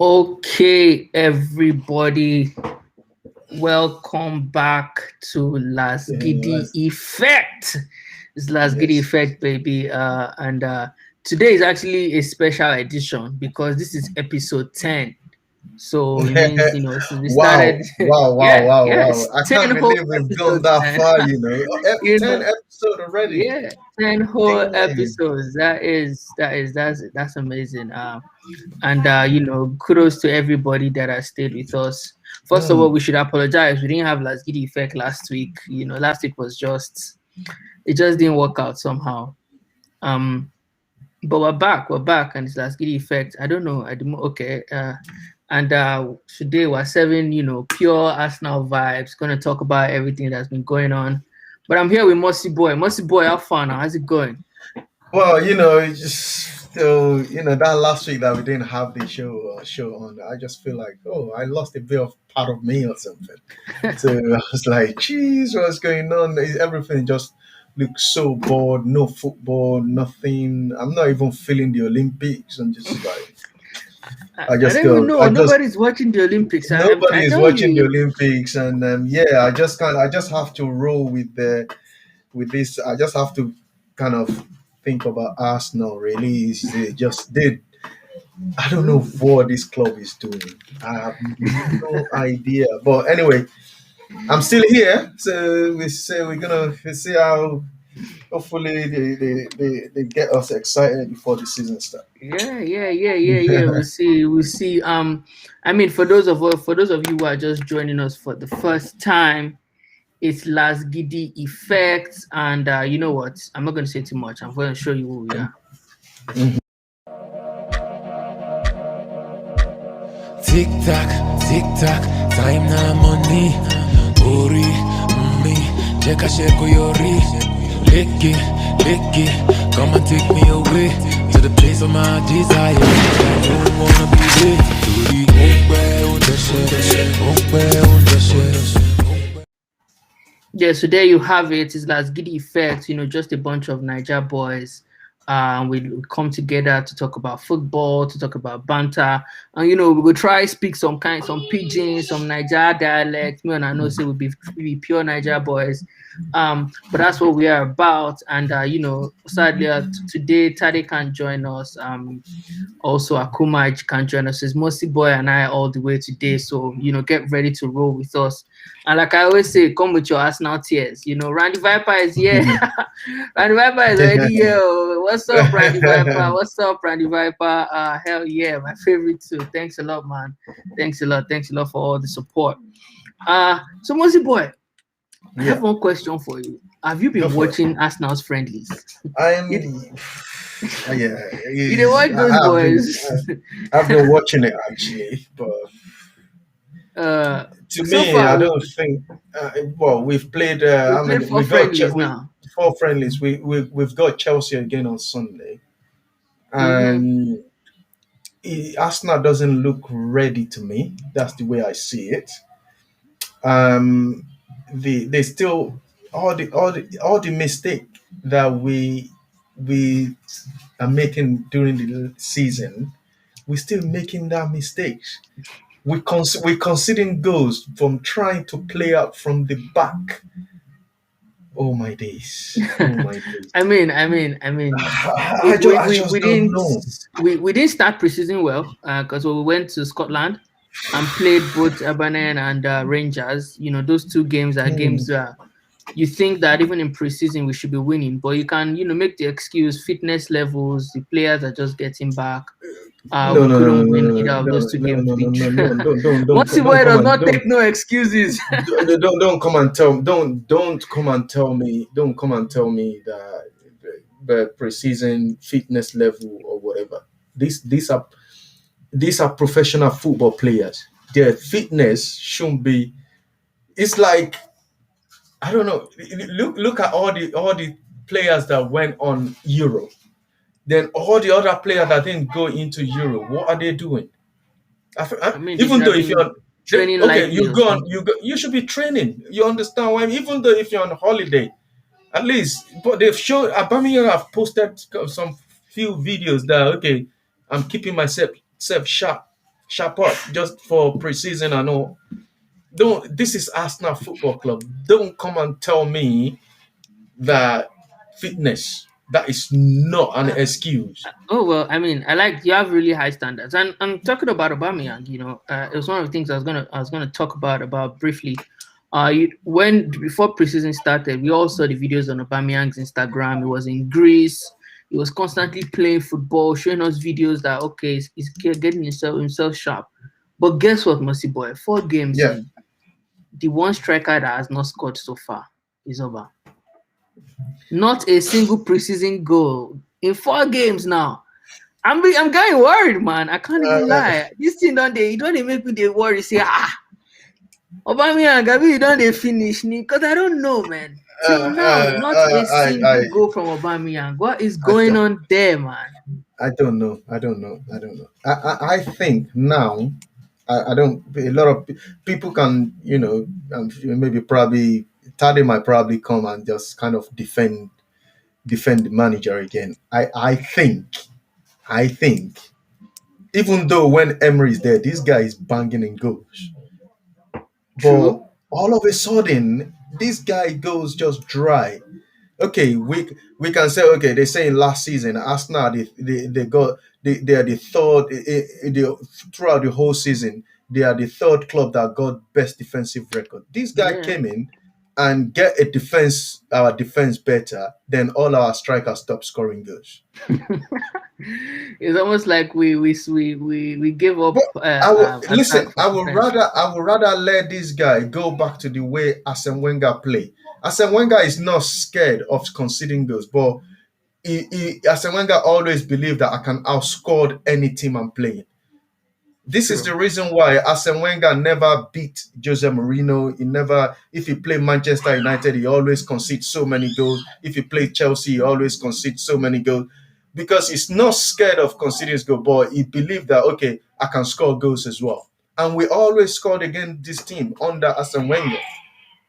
Okay, everybody, welcome back to Lasgidi Yes. Effect. It's Lasgidi Yes. Effect, baby. And today is actually a special edition because this is episode 10. So it means, since we started, Wow. Wow. Wow. yeah, Wow. yeah, Wow. it's I 10 can't whole believe we've gone episodes, that man. far, you 10 know, episodes already. yeah, 10 whole Damn. episodes. That's amazing. And kudos to everybody that has stayed with us. First of all, Mm. we should apologize. We didn't have Lasgidi effect last week. Last week was just it just didn't work out somehow. Um, but we're back. We're back, and it's Lasgidi effect. I don't know. Okay. And today we're serving pure Arsenal vibes. Going to talk about everything that's been going on. But I'm here with Mossyboy. Mossyboy, how far now? How's it going? Well, it's just still, that last week that we didn't have the show on, I just feel like, oh, I lost a bit of part of me or something. So I was like, geez, what's going on? Everything just looks so bored. No football, nothing. I'm not even feeling the Olympics. I'm just like, I I just don't even go. know. I just Nobody's watching the Olympics. I nobody is tell watching the you. Olympics, and yeah, I just have to roll with this. I just have to kind of think about Arsenal. Really, just they. I don't know what this club is doing. I have no idea. But anyway, I'm still here, so we say we see how. Hopefully, they get us excited before the season starts. Yeah. We'll see. We'll see. I mean, for those of you who are just joining us for the first time, it's Last Giddy Effects, and you know what? I'm not going to say too much. I'm going to show you who we are. Tick tock, time na money. Ori, me, check a shake yori. Lick it, come and take me away to the place of my desire. I don't wanna be there. Yeah, so there you have it. It's Last Giddy Effect, just a bunch of Niger boys. We come together to talk about football, to talk about banter, and we will try speak some pidgin, some Niger dialect. Me and I know say we be pure Niger boys, but that's what we are about. And sadly today Tade can't join us. Also Akuma can join us. It's Mossyboy and I all the way today. So get ready to roll with us. And like I always say, come with your Arsenal tears. Randy Viper is here. Randy Viper is already here. Oh. What's up, Randy Viper? What's up, Randy Viper? Hell yeah, my favorite too. Thanks a lot, man. Thanks a lot. Thanks a lot for all the support. So Mossyboy, I have Yeah, one question for you. Have you go been for it. watching Arsenal's friendlies? you, I'm yeah, you did watch those boys? I've been watching it actually, but uh, to so me, I far don't think. Well, we've played. we I played mean, four we got friendlies we now. four friendlies. We've got Chelsea again on Sunday, Mm-hmm. and Arsenal doesn't look ready to me. That's the way I see it. Um, they still all the mistake that we are making during the season. We're still making that mistakes. We conceding goals from trying to play out from the back. Oh my days! Oh my days! I mean, we, I we, just we don't didn't know. we didn't start preseason well because we went to Scotland and played both Aberdeen and Rangers. Those two games are Hmm. games you think that even in preseason we should be winning, but you can make the excuse fitness levels, the players are just getting back. No, We no, no, couldn't no, win no, either of no, those two no, games. no, no, no, no, Once don't boy come does and not take no excuses. don't come and tell don't come and tell me that the preseason fitness level or whatever. These are professional football players. Their fitness shouldn't be. It's like I don't know. Look at all the players that went on Euro. Then all the other players that didn't go into Euro, what are they doing? I mean, they should Even have though if been you're training okay, lightly you or go on, something. you should be training. You understand why? Even though if you're on holiday, at least. But they've shown Aubameyang have posted some few videos that okay, I'm keeping myself sharp Sharp up just for preseason and all. Don't. This is Arsenal Football Club. Don't come and tell me that fitness that is not an Uh, excuse. oh well, I mean, I like you have really high standards, and I'm talking about Aubameyang. It was one of the things I was gonna talk about briefly. When before preseason started, we all saw the videos on Aubameyang's Instagram. He was in Greece. He was constantly playing football, showing us videos that okay, he's getting himself sharp. But guess what, Mossyboy? 4 games Yeah. in, the one striker that has not scored so far is over. Not a single preseason goal in 4 games now. I'm getting worried, man. I can't even Uh, lie. This thing don't they make me they worry. Say Aubameyang, Gabi, you don't they finish me? Cause I don't know, man. Till now, not a I single goal from Aubameyang. What is I going don't on there, man? I don't know. I don't know. I don't know. I think now I don't. A lot of people can, maybe probably Tade might probably come and just kind of defend the manager again. I think even though when Emery is there, this guy is banging in goals, but True. all of a sudden this guy goes just dry. Okay, we can say okay. They say in last season Arsenal they are the third throughout the whole season they are the third club that got best defensive record. This guy Yeah. came in and get our defense better, then all our strikers stop scoring goals. It's almost like we gave up But I will attack listen. for defense. I would rather let this guy go back to the way Arsene Wenger play. Arsene Wenger is not scared of conceding goals, but Arsene Wenger always believed that I can outscore any team I'm playing. This is the True. reason why Arsene Wenger never beat Jose Mourinho. He never, if he played Manchester United, he always concedes so many goals. If he played Chelsea, he always concedes so many goals because he's not scared of conceding goals, but he believed that okay, I can score goals as well. And we always scored against this team under Arsene Wenger.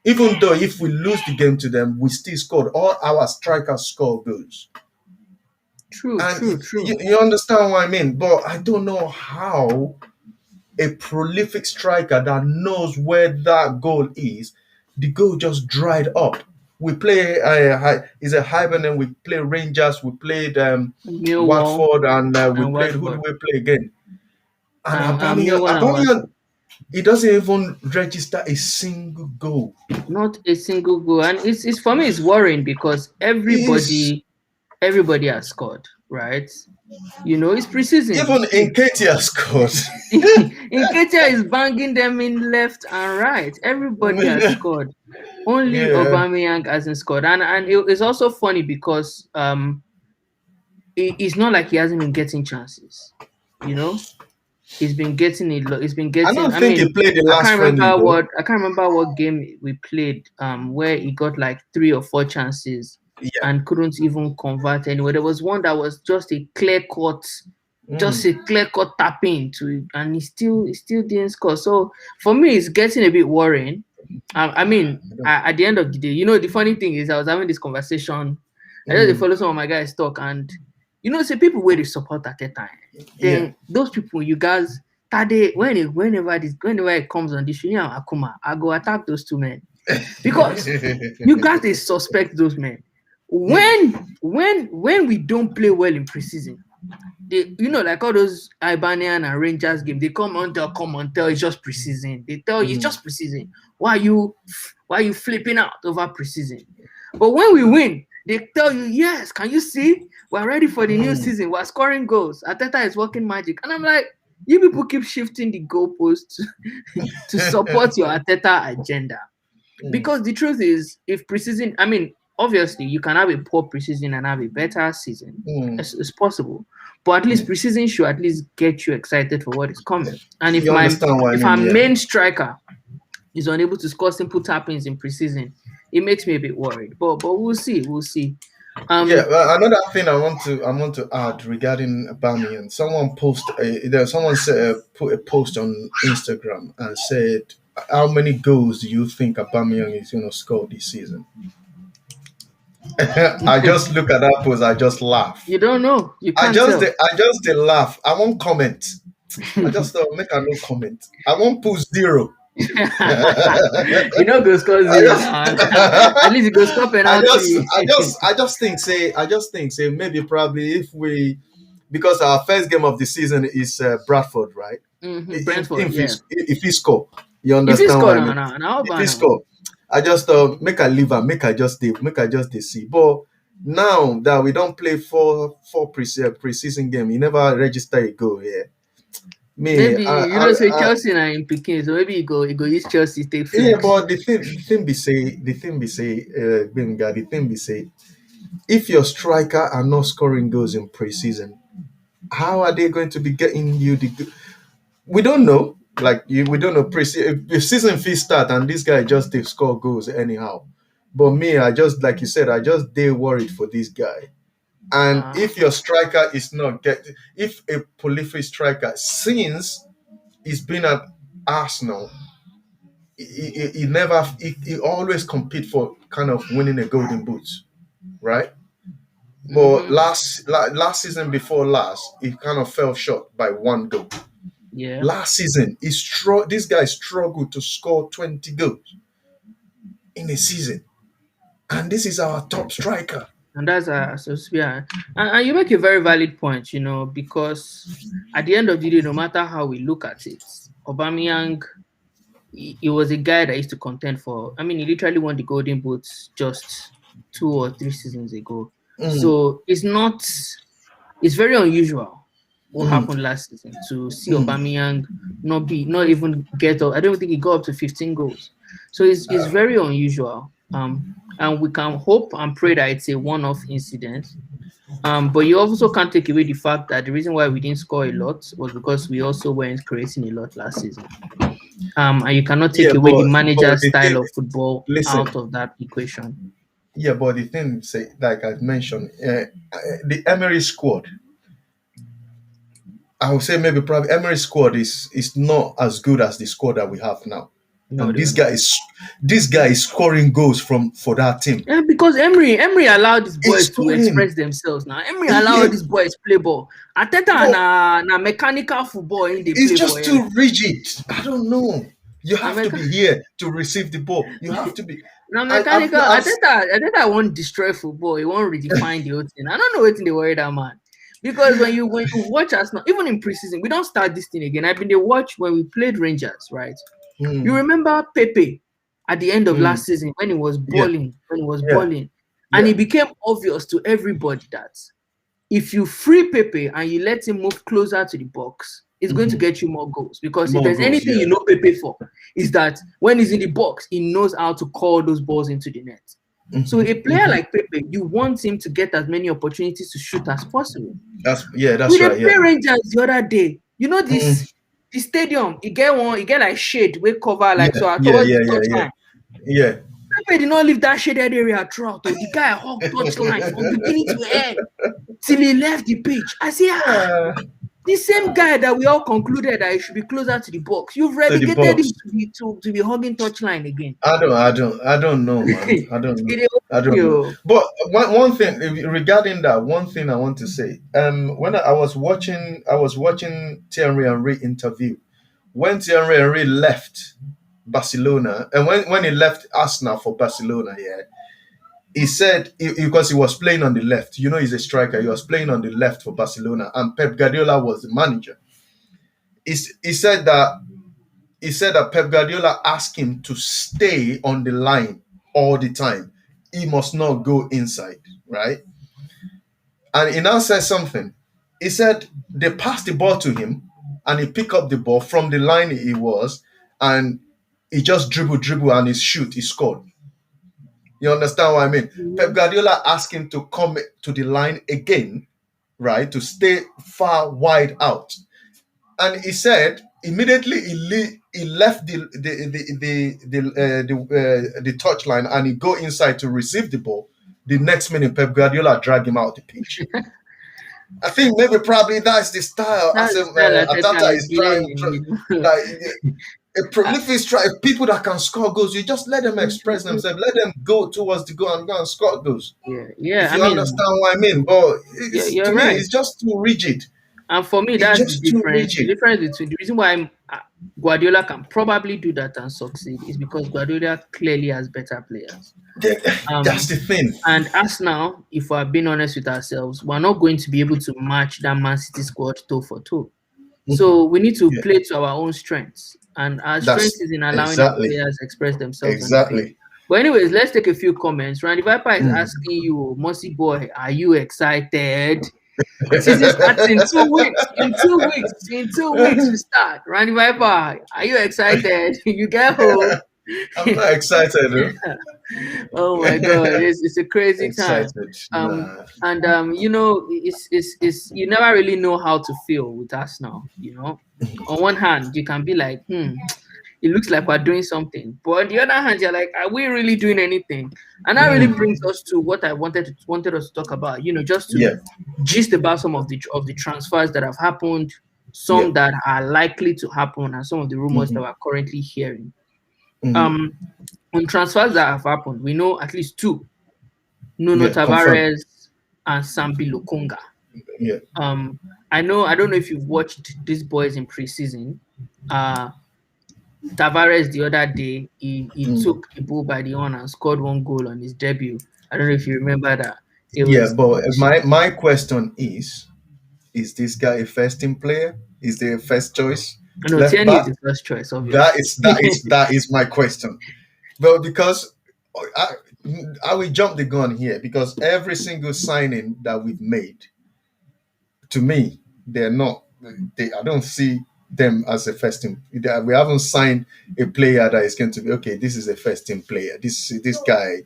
Even though if we lose the game to them, we still scored. All our strikers score goals. True. And True. True. you understand what I mean? But I don't know how a prolific striker that knows where that goal is, the goal just dried up. We play is a Hibernian. We play Rangers. We played Millwall Watford, and we and played who do Watford. we play again? And Millwall and Aubameyang, Watford. he doesn't even register a single goal. Not a single goal, and it's for me it's worrying because He is everybody has scored, right? It's preseason. even Nketiah scored. Nketiah is banging them in left and right. Everybody has scored. Only Yeah. Aubameyang hasn't scored, and it's also funny because it's not like he hasn't been getting chances. You know, he's been getting a lot. He's been I getting. don't I think he mean, played the I last can't friendly remember though. what game we played. Where he got like 3 or 4 chances Yeah. and couldn't even convert anyway. There was one that was just Mm. a clear cut tapping to it, and he still didn't score. So for me, it's getting a bit worrying. I mean, I don't. at the end of the day, the funny thing is, I was having this conversation. I just Mm. follow some of my guys talk, and say people where they support at that time. Yeah. Then those people, you guys, Tade, whenever it comes on this, Akuma, I go attack those two men because you guys they suspect those men. When we don't play well in preseason, they like all those Ibanian and Rangers game, they come on tell it's just preseason. They tell you it's Mm. just preseason. Why are you flipping out over preseason? But when we win, they tell you, yes, can you see? We're ready for the new Mm. season. We're scoring goals. Ateta is working magic. And I'm like, you people keep shifting the goalposts to support your Ateta agenda. Mm. Because the truth is, if preseason, I mean, obviously you can have a poor preseason and have a better season. Mm. It's possible. But at least Mm. preseason should at least get you excited for what is coming. And if You my understand what I if mean? our Yeah. main striker is unable to score simple tap-ins in preseason, it makes me a bit worried. But we'll see. We'll see. Yeah, well, another thing I want to add regarding Aubameyang. Someone said put a post on Instagram and said, "How many goals do you think Aubameyang is going to score this season?" I just look at that post, I just laugh. You don't know. You can't tell. I just did laugh. I won't comment. I just make a no comment. I won't put zero. You know, go score I zero just, now. At least you go score penalty. I just think, say maybe probably if we, because our first game of the season is Bradford, right? Brentford, yeah. If he score, you If he understand score what I now, mean? now, If he now. score, I just make a leave and make I just dey see. But now that we don't play preseason game, he never register a goal. Yeah, me, Maybe you know say Chelsea na in Pikin, so maybe you go use Chelsea take yeah. flex. But Gbemiga, the thing be say, if your striker are not scoring goals in preseason, how are they going to be getting you we don't know. We don't know if season fee start and this guy just they score goals anyhow. But me, I just like you said, I just they worried for this guy. And Uh, if your striker is not getting, if a prolific striker since he's been at Arsenal, he never he always compete for kind of winning a golden boot, right? But mm-hmm. last season before last, he kind of fell short by one goal. Yeah. Last season, this guy struggled to score 20 goals in a season. And this is our top striker. And that's so yeah. And you make a very valid point, you know, because at the end of the day, no matter how we look at it, Aubameyang, he was a guy that used to contend for. I mean, he literally won the Golden Boots just 2 or 3 seasons ago. Mm, So it's very unusual what mm, happened last season to see mm. Aubameyang not even get up. I don't think he got up to 15 goals. So it's very unusual. And we can hope and pray that it's a one-off incident. But you also can't take away the fact that the reason why we didn't score a lot was because we also weren't creating a lot last season. And you cannot Yeah, take away the but manager's the thing, style of football listen, out of that equation. yeah, but the thing, say, like I've mentioned, the Emery squad, I would say maybe probably Emery squad is not as good as the squad that we have now. No, And they are not. this guy is scoring goals for that team. Yeah, because Emery allowed these He's boys to scoring. express themselves now. Emery allowed He, these boys play ball. Ateta but na mechanical football in the it's play for just him. too rigid. I don't know. You Na have to mecha- be here to receive the ball. You have to be. na I've mechanical. I've Ateta won't destroy football. He won't redefine the whole thing. I don't know what they worry that man. Because when you watch us now, even in preseason, we don't start this thing again. I've been the watch when we played Rangers, right? You mm, remember Pepe at the end of mm, last season when he was yeah, yeah, balling, and yeah. it became obvious to everybody that if you free Pepe and you let him move closer to the box, it's going to Hmm. get you more goals. Because if More there's goals, anything yeah. you know Pepe for, is that when he's in the box, he knows how to call those balls into the net. So Hmm. a player Hmm. like Pepe, you want him to get as many opportunities to shoot as possible. We That's dey right, play yeah. Rangers the other day. You know Mm, this the stadium, you get like shade we cover yeah, like so yeah, towards yeah, the yeah, touch yeah, line. yeah. Pepe did not leave that shaded area throughout. Oh, the guy hugged touch line from beginning to end till he left the pitch. I say, Uh, the same guy that we all concluded that he should be closer to the box. You've to the relegated him box. to be hugging touch line again. I don't know, man. It I don't know. is I don't know. you. But one thing regarding that, one thing I want to say. When I was watching Thierry Henry interview. When Thierry Henry left Barcelona, and when he left Arsenal for Barcelona, yeah, he said because he was playing on the left. You know, he's a striker. He was playing on the left for Barcelona, and Pep Guardiola was the manager. He said that Pep Guardiola asked him to stay on the line all the time. He must not go inside, right? And he now said something. He said they passed the ball to him, and he picked up the ball from the line he was, and he just dribble, and he shoot. He scored. You understand what I mean? Pep Mhm. Guardiola asked him to come to the line again, right? To stay far wide out. And he said immediately he left the touch line and he go inside to receive the ball. The next minute, Pep Guardiola dragged him out the pitch. I think maybe probably that's the style That's as the style Atata Ateta is is trying learning. like a prolific striker, people that can score goals. You just let them express themselves, let them go towards the goal and go and score goals. Yeah, yeah. If I you mean, understand what I mean, but you're, to you're me, right. it's just too rigid. And for me, It's that's the just too difference. The rigid. difference between the reason why Guardiola can probably do that and succeed is because Guardiola clearly has better players. That's Um, the thing. and us now, if we're being honest with ourselves, we're not going to be able to match that Man City squad toe for toe. Mhm. So we need to Yeah, play to our own strengths, and our strength that's is in allowing our exactly, players express themselves on the field. exactly. But anyways, let's take a few comments. Randy Viper is Mm. asking you, Mossyboy, are you excited? Season starts in 2 weeks. In 2 weeks. In 2 weeks we start. Randy Viper, are you excited? You get home. I'm not excited though. Oh my god, it's a crazy time. Excited? Um Nah. it's you never really know how to feel with us now. On one hand, you can be like, it looks like we're doing something, but on the other hand, you're like, are we really doing anything? And that really brings Mm. us to what I wanted us to talk about. Just to Yeah, gist about some of the transfers that have happened, yeah. some that are likely to happen, and some of the rumors that Hmm. we're currently hearing. Hmm. Um, on transfers that have happened, we know at least two: Nuno Yeah, confirmed. Tavares and Sambi Lokonga. Yeah. Um, I don't know if you've watched these boys in preseason. Uh, Tavares the other day, he Mm. took a bull by the horn and scored one goal on his debut. I don't know if you remember that. It Yeah, was but my question is this guy a first team player? Is there a first choice no, left Tierney is back? the first choice, That obviously. is that is that is my question. But because I, I will jump the gun here because every single signing that we've made, to me, they're not. I don't see them as a first team. We haven't signed a player that is going to be okay. This is a first team player. This guy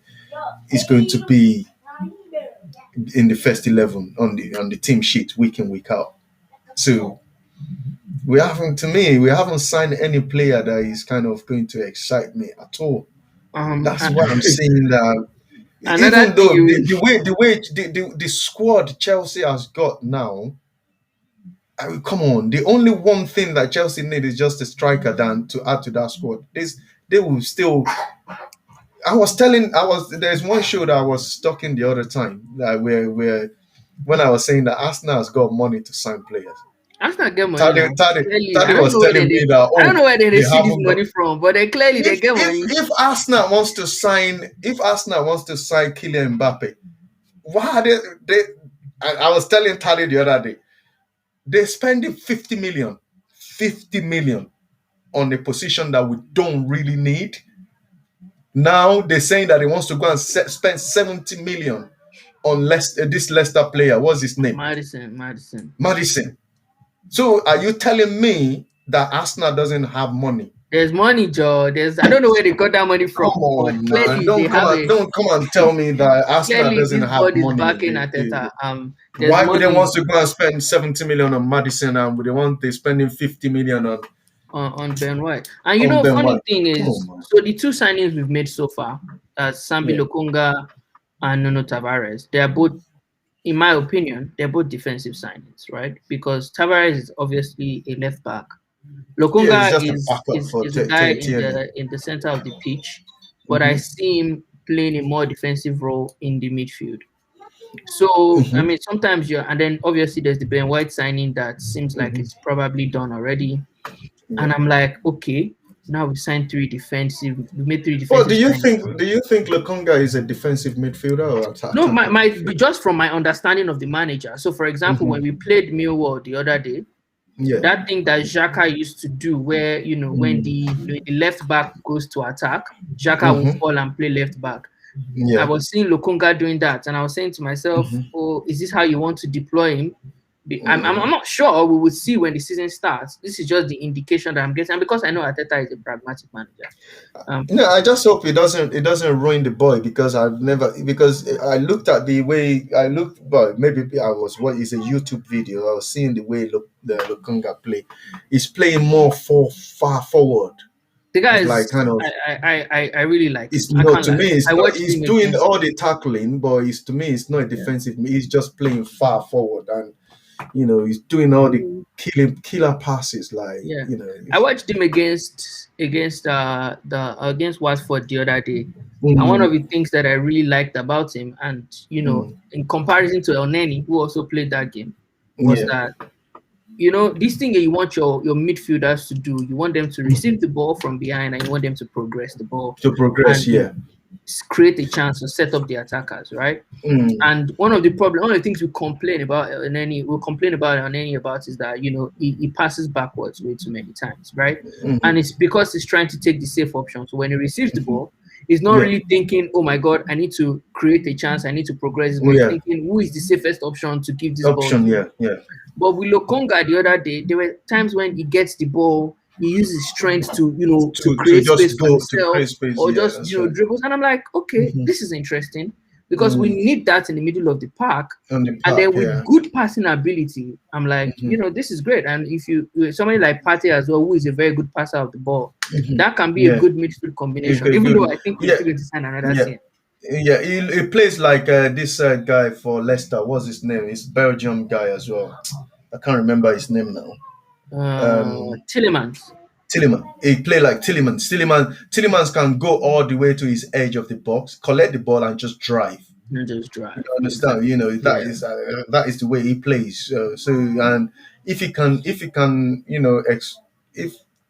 is going to be in the first 11 on the team sheet week in week out. So we haven't signed any player that is kind of going to excite me at all. um, That's why I'm saying that Another even thing though you the squad Chelsea has got now, I mean, come on, the only one thing that Chelsea need is just a striker than to add to that squad. They will still. There's one show that I was talking the other time that where when I was saying that Arsenal has got money to sign players. Arsenal get money now. Clearly, Tade was telling me that I don't know where they they see this haven't got. money from, but they clearly they get money. If Arsenal wants to sign Kylian Mbappe, why are they I was telling Tade the other day, they're spending 50 million on a position that we don't really need. Now they're saying that he wants to go and spend 70 million on this Leicester player. What's his name? Madison. Madison. So are you telling me that Arsenal doesn't have money? There's money, Joe. I don't know where they got that money from, Come but on, man! clearly they have a. Don't come and tell me that Arsenal Clearly, doesn't this have board is money. backing Ateta. There's Why would they money want to go and spend 70 million on Madison and would they spending 50 million on Ben White. And on Ben funny White? thing Come is, on, man. so the two signings we've made so far, Sambi Yeah. Lokonga and Nuno Tavares, they are both, in my opinion, they're both defensive signings, right? Because Tavares is obviously a left back. Yeah, it's Lokonga just a is backup is, for is a guy in Tierney. the center of the pitch, but I Mm-hmm. see him playing a more defensive role in the midfield. So I Mm-hmm. mean, sometimes and then obviously there's the Ben White signing that seems like Mm-hmm. it's probably done already, Yeah. and I'm like, okay, now we signed we made three Well, defensive signings. do you think Lokonga is a defensive midfielder or No, attacking my midfielder? just from my understanding of the manager. So, for example, when we Mm-hmm. played Millwall the other day, Yeah. that thing that Xhaka used to do, where when Mm. the left back goes to attack, Xhaka will Mm-hmm. fall and play left back. I Yeah. was seeing Lokonga doing that, and I was saying to myself, Mm-hmm. "Oh, is this how you want to deploy him?" I'm Mm. not sure. We will see when the season starts. This is just the indication that I'm getting, and because I know Ateta is a pragmatic manager. No, I just hope it doesn't ruin the boy because I looked at the way I looked, but maybe I was what is a YouTube video. I was seeing the way the Lokonga play. He's playing more far forward. The guy It's like is, kind of I really like him. it's I no can't to lie. me. It's I not. watched He's him doing against. all the tackling, but it's to me it's not a Yeah. defensive. He's just playing far forward, and he's doing all the killer passes. Like Yeah, I watched him against Watford the other day, and one of mm, the things that I really liked about him, and mm, in comparison to El Neni, who also played that game, was yeah. that this thing that you want your midfielders to do, you want them to receive the ball from behind and you want them to progress the ball To progress, and yeah. create a chance to set up the attackers, right? Mm. And one of the things we complain about is that he passes backwards way too many times, right? And Mm. it's because he's trying to take the safe option. So when he receives the ball, he's not Yeah. really thinking, "Oh my God, I need to create a chance, I need to progress this ball." He's Yeah. thinking, "Who is the safest option to give this ball Option, to?" yeah, yeah. But with Lokonga the other day, there were times when he gets the ball, he uses strength to to To create just space for go to himself create space, or yeah, just that's right. dribbles. And I'm like, okay, Mm-hmm. this is interesting because we need that in the middle of the park. On the And park, then with yeah. good passing ability, I'm like, Mm-hmm. this is great. And if somebody like Partey as well, who is a very good passer of the ball, Mm-hmm. that can be a Yeah. good midfield combination. Okay, Even good. though I think we're Yeah, still going to sign another yeah, CM. yeah. He plays like this guy for Leicester. What's his name? He's Belgium guy as well. I can't remember his name now. Tillemans. Tilleman. He play like Tillemans. Tillemans can go all the way to his edge of the box, collect the ball, and just drive. And just You drive. understand? Exactly. That Yeah. is the way he plays. And if he can, if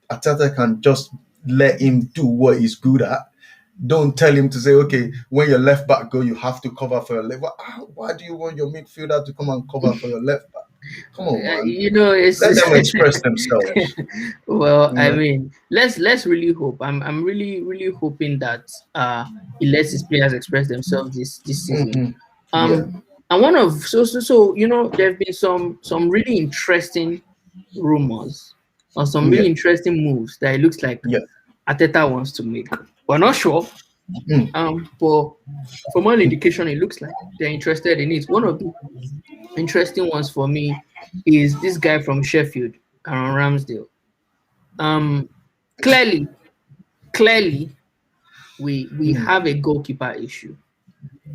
Atata can just let him do what he's good at, don't tell him to say, okay, when your left back go, you have to cover for your left. Why do you want your midfielder to come and cover for your left back? Come on, man. It's Let them express themselves. well, You I know? mean, let's really hope. I'm really really hoping that he lets his players express themselves this season. Hmm. Yeah, Um, and one of there have been some really interesting rumors or some really yeah, interesting moves that it looks like yeah. Ateta wants to make. We're not sure. Mm. But from one indication, it looks like they're interested in it. One of the interesting ones for me is this guy from Sheffield, Aaron Ramsdale. Um, clearly, clearly, we Mm. have a goalkeeper issue.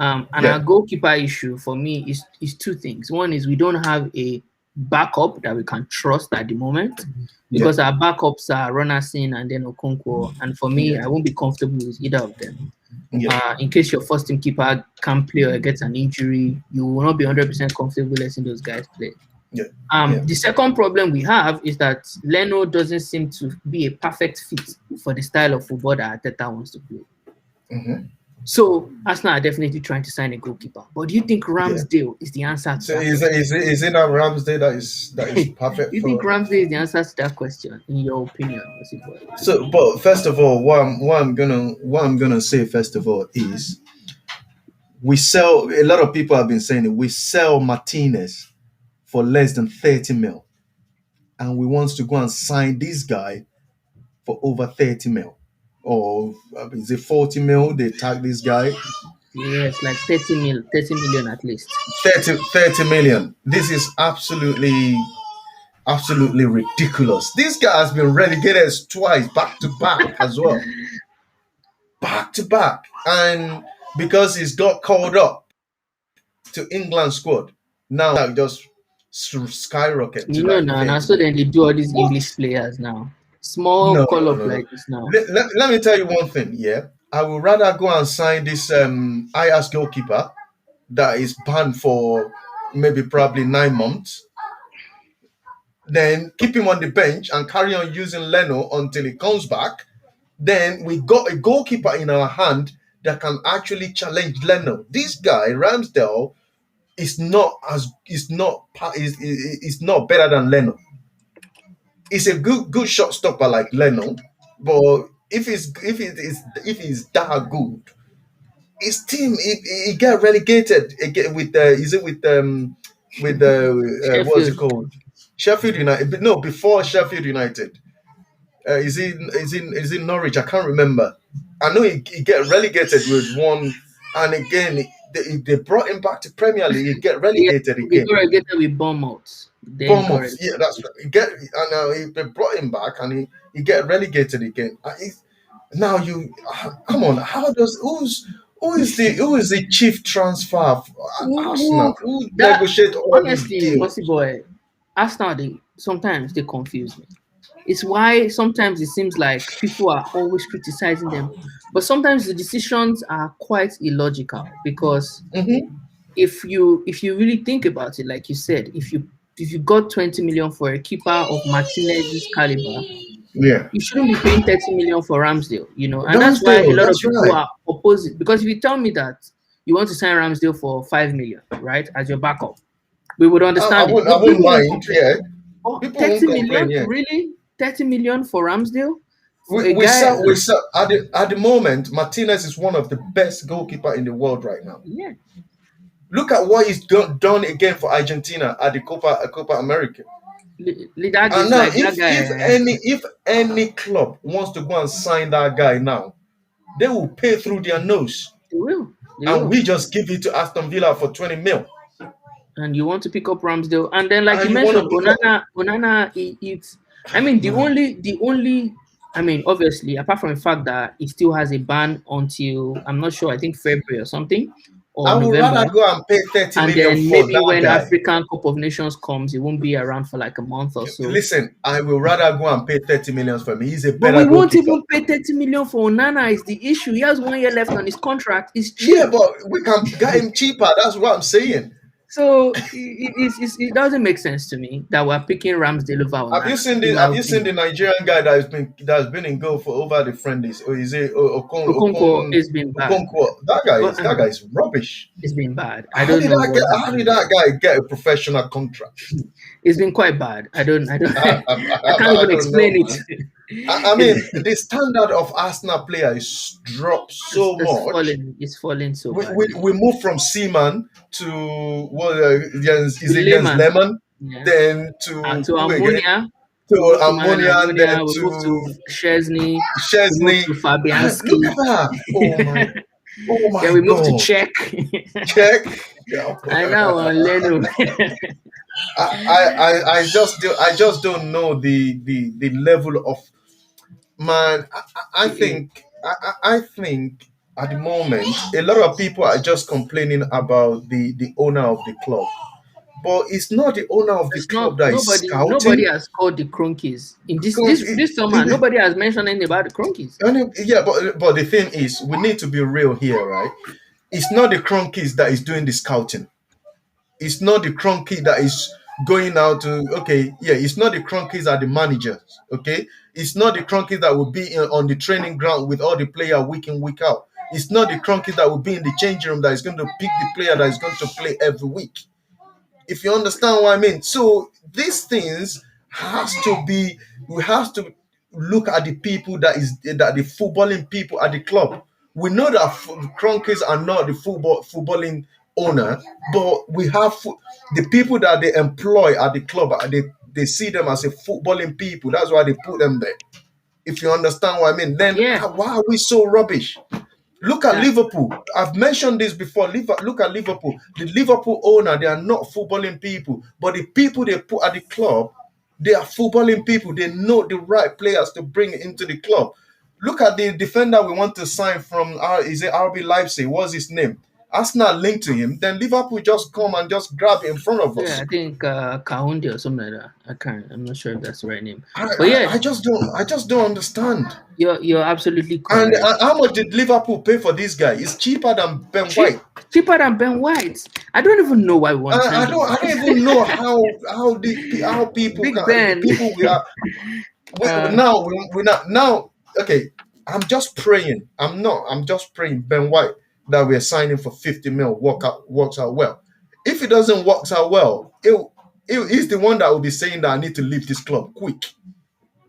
And our Yeah, goalkeeper issue for me is two things. One is we don't have a backup that we can trust at the moment yeah, because our backups are Ronasin and then Okonkwo. And for me, yeah, I won't be comfortable with either of them. yeah, In case your first team keeper can't play or gets an injury, you will not be 100% comfortable letting those guys play. yeah, yeah. The second problem we have is that Leno doesn't seem to be a perfect fit for the style of football that Arteta wants to play. Hmm. So Arsenal are definitely trying to sign a goalkeeper. But do you think Yeah. Ramsdale is the answer to So that is question? it that Ramsday that is Do perfect you think for? Ramsdale is the answer to that question, in your opinion, Mossyboy? So, but first of all, what I'm gonna say first of all is we sell. A lot of people have been saying it. We sell Martinez for less than 30 mil, and we want to go and sign this guy for over 30 mil, or is it 40 mil? They tag this guy Yes, like 30 million at least. 30 million. This is absolutely ridiculous. This guy has been relegated twice back to back as well. Back to back. And because he's got called up to England squad, now just skyrocket to like Now 30 so million. then they do all these What? English players now. Small No, call no, up no, no. like this now. Let me tell you one thing, yeah. I would rather go and sign this IS goalkeeper that is banned for maybe probably 9 months, then keep him on the bench and carry on using Leno until he comes back. Then we got a goalkeeper in our hand that can actually challenge Leno. This guy Ramsdale is not better than Leno. He's a good shot stopper like Leno, but if he's that good, his team he get relegated again with is it with what's it Sheffield. called, Sheffield United? No, before Sheffield United. Is in Norwich? I can't remember. I know he get relegated with one, and again they brought him back to Premier League. He get Yeah, relegated we again. got relegated with Bournemouth. Then he got Bournemouth, yeah, relegated. that's right. They brought him back, and he get relegated again. Now come on. How does who is the chief transfer of Arsenal? Who That negotiate all these honestly, deals? Mossyboy, Arsenal sometimes they confuse me. It's why sometimes it seems like people are always criticizing them, but sometimes the decisions are quite illogical because Hmm. if you really think about it, like you said, if you if you got 20 million for a keeper of Martinez's caliber, Yeah. you shouldn't be paying 30 million for Ramsdale, you know, and that's why a Ramsdale, lot of that's people right. are opposing. Because if you tell me that you want to sign Ramsdale for 5 million, right, as your backup, we would I understand it. wouldn't. I No, wouldn't people won't mind. complain. Yeah, Oh, people won't 30 complain. million? Yeah, Really? 30 million for Ramsdale? For we a we guy, saw we saw at the moment. Martinez is one of the best goalkeeper in the world right now. yeah, Look at what he's done again for Argentina at the Copa America. that And is now, like that guy. if any club wants to go and sign that guy now, they will pay through their nose, They will. They and will. we just give it to Aston Villa for 20 mil. And you want to pick up Ramsdale, and then like you And you want to mentioned, pick up, Onana, it's. I mean, I mean, obviously, apart from the fact that he still has a ban until I'm not sure, I think February or something, or I would rather November, go and pay 30 and million then for maybe that when guy. African Cup of Nations comes, it won't be around for like a month or so. Listen, I will rather go and pay 30 million for me. He's a But we better won't goalkeeper. even pay 30 million for Onana. Is the issue? He has 1 year left on his contract. It's Yeah, cheap. but we can get him cheaper. That's what I'm saying. So it doesn't make sense to me that we're picking Ramsdale over Onana, in my Have you seen the opinion. Nigerian guy that's been in goal for over the friendlies? Or is it Okonkwo has been bad. Okonkwo? But That guy is rubbish. it's been bad. I don't know what How did happened there. that guy get a professional contract? It's been quite bad. I don't I can't I even don't know, explain it. man. I mean, the standard of Arsenal player is dropped so much. It's falling so badly. We moved from Seaman to what is it Jens Lehman, Lehmann, yeah. then to To who again? Ammonia. To We moved to Manuel Ammonia, and then Ammonia. We moved to to Chesney. We moved Chesney. to And look at Fabianski. that! Oh Then my we moved to God! Czech. Check. And now on Leno. I just don't know the level of man. I think at the moment a lot of people are just complaining about the owner of the club, but it's not the owner of the It's not club that is nobody scouting. has called the Cronkies. In Because this summer, nobody has mentioned anything about the Cronkies. yeah, but the thing is, we need to be real here, right? It's not the Cronkies that is doing the scouting. It's not the Cronky that is going out to okay, yeah, it's not the Cronkies are the managers, okay? It's not the Cronkies that will be on the training ground with all the player week in, week out. It's not the Cronkies that will be in the changing room that is going to pick the player that is going to play every week. If you understand what I mean. So these things has to be we have to look at the people that the footballing people at the club. We know that Kronkis are not the footballing owner, but we have the people that they employ at the club. They see them as a footballing people. That's why they put them there. If you understand what I mean, then Yeah. why are we so rubbish? Look at Uh, Liverpool. I've mentioned this before. Look at Liverpool. The Liverpool owner, they are not footballing people, but the people they put at the club, they are footballing people. They know the right players to bring into the club. Look at the defender we want to sign from, is it RB Leipzig? What's his name? Arsenal linked to him. Then Liverpool just come and just grab it in front of yeah, us. I think Kaundi or something like that. I'm not sure if that's the right name. But yeah, I just don't understand. you're absolutely And correct. how much did Liverpool pay for this guy? It's cheaper than Ben White. Cheaper than Ben White. I don't even know why we want to sign him. I don't even know how people Big can Ben. the people we are we're not now. Okay, I'm just praying. I'm just praying Ben White that we're signing for 50 mil works out well. If it doesn't work out well, he's the one that will be saying that I need to leave this club quick.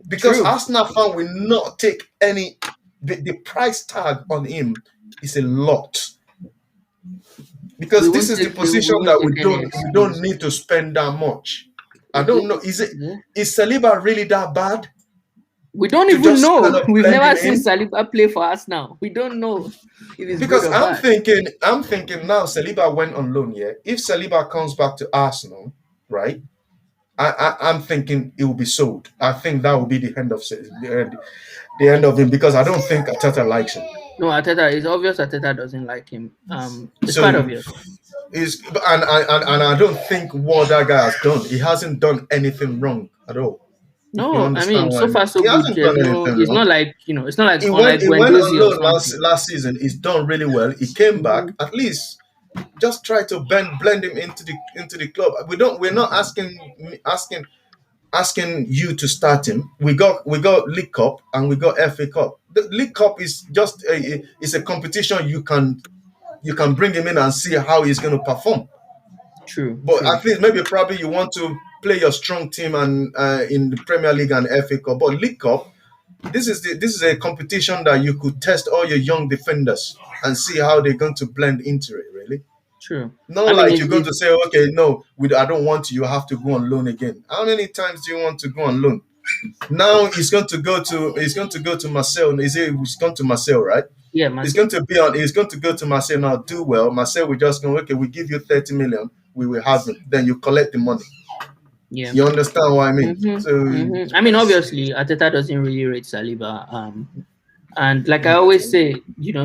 Because True. Arsenal fan will not take any the price tag on him is a lot. Because this is the We position won't that take any we don't excuse. need to spend that much. I don't know. Yeah. Is Saliba really that bad We don't to even just kind know. of We've blend never him seen in? Saliba play for us now. We don't know if it's good Because or bad. I'm thinking now Saliba went on loan, yeah. If Saliba comes back to Arsenal, right? I'm thinking it will be sold. I think that will be the end of the end of him because I don't think Ateta likes him. No, Ateta, it's obvious Ateta doesn't like him. It's quite So obvious. and I don't think what that guy has done. He hasn't done anything wrong at all. If you No, I understand mean, what I so mean, far so he good. hasn't done It's anything not wrong. like, it's not like He went unlike on Guendouzi or loan something. last season. He's done really well. He came back at least. Just try to blend him into the club. We're not asking you to start him. We got League Cup and we got FA Cup. The League Cup is just it's a competition you can bring him in and see how he's going to perform. True, But true, at least maybe probably you want to play your strong team and in the Premier League and FA Cup. But League Cup, this is a competition that you could test all your young defenders and see how they're going to blend into it. Really, true. not I mean, like you're going to say, okay, no, I don't want you. You have to go on loan again. How many times do you want to go on loan? Now he's going to go to Marseille. He's gone to Marseille, right? yeah, He's going to go to Marseille now, do well. Marseille will just go, okay, we give you 30 million, we will have him. Then you collect the money. yeah. You understand what I mean? So I mean, obviously, Ateta doesn't really rate Saliba. And like I always say,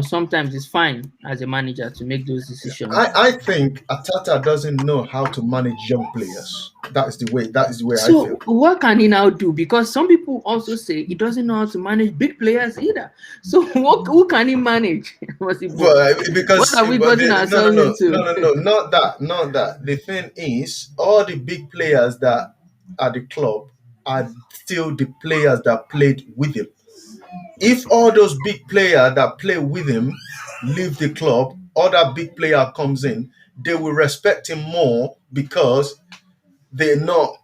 sometimes it's fine as a manager to make those decisions. I think Atata doesn't know how to manage young players. That is the way I So feel. what can he now do? Because some people also say he doesn't know how to manage big players either. So who can he manage? Mossyboy? Well, What because are we gotten no, no, ourselves no, no, into? no, no, not that. The thing is, all the big players that are the club are still the players that played with him. If all those big players that play with him leave the club, other big player comes in, they will respect him more because they're not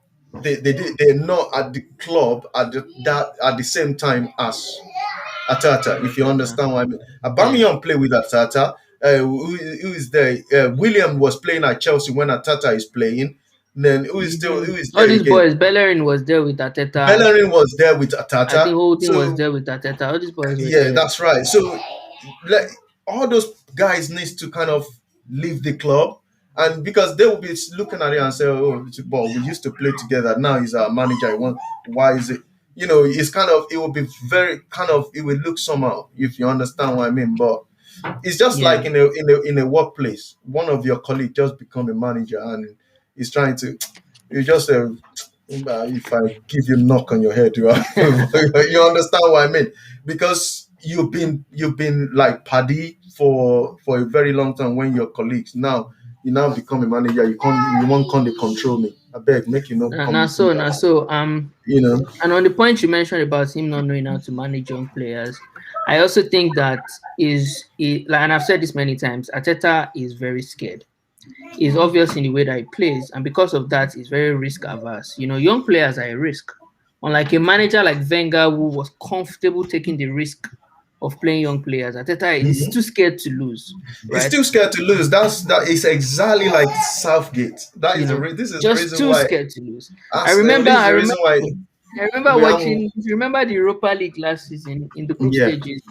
they're not at the club at the same time as Atata, if you Ateta. understand what I mean. Yeah. Aubameyang play with Atata. Who is there? William was playing at Chelsea when Atata is playing. Then who is All there these again? boys, Bellerin was there with Ateta. Bellerin was there with I think Atata. whole team was So there with Ateta. All these boys were yeah, there. that's right. So like all those guys needs to kind of leave the club, and because they will be looking at it and say, "Oh, well, we used to play together. Now he's our manager. Why is it?" It's kind of it will be very kind of it will look somehow if you understand what I mean. But it's just Yeah. like in a workplace, one of your colleagues just become a manager and he's trying to. You just if I give you a knock on your head, you understand what I mean? Because you've been like paddy for a very long time when you're colleagues. Now you now become a manager. You won't come to control me. I beg, make you not come do Now that. so You know. and on the point you mentioned about him not knowing how to manage young players, I also think that and I've said this many times, Ateta is very scared. Is obvious in the way that he plays, and because of that, he's very risk averse. Young players are a risk. Unlike a manager like Wenger, who was comfortable taking the risk of playing young players, Ateta is too scared to lose, He's right? still scared to lose. That is exactly like Southgate. This is the Just reason too why scared to lose. I Arsenal. remember, This is I the remember, reason why I remember we have. watching. If you remember the Europa League last season in the group Yeah, stages,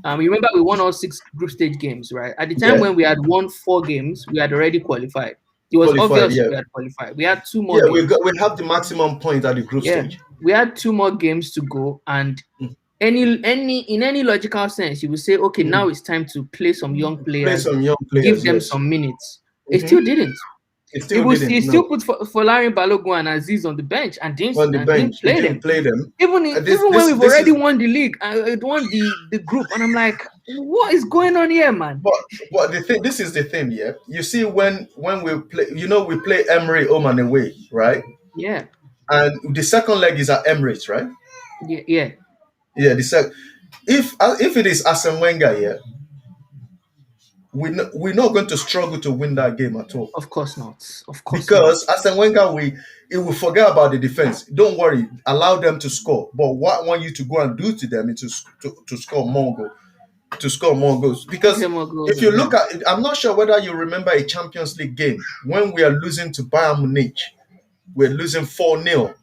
you remember we won all 6 group stage games, right? At the time yeah, when we had won 4 games, we had already qualified. It was qualified. obvious Yeah, we had qualified. We had two more yeah. games. We have the maximum point at the group Yeah, stage. we had 2 more games to go, and in any logical sense, you would say, okay, now Mm. it's time to play some young Play players, some young give players. them Yes. some minutes. It Hmm. still didn't. It He still was didn't. he still No, put Folarin Balogun and Aziz on the bench and didn't on the and didn't bench, he play didn't them. play them. This Even when this we've this already is. won the league and won the group, and I'm like, what is going on here, man? But the thing. This is the thing. Yeah. You see, when we play, we play Emery home and away, right? Yeah, And the second leg is at Emirates, right? yeah, yeah. Yeah. If it is Arsene Wenger, yeah, we're not going to struggle to win that game at all. Of course not. Of course not. Because Arsene Wenger, he will forget about the defense. Don't worry, allow them to score. But what I want you to go and do to them is to score more goals. To score more goals. Because Get more goals if you than look them. at it, I'm not sure whether you remember a Champions League game when we are losing to Bayern Munich. We're losing 4-0.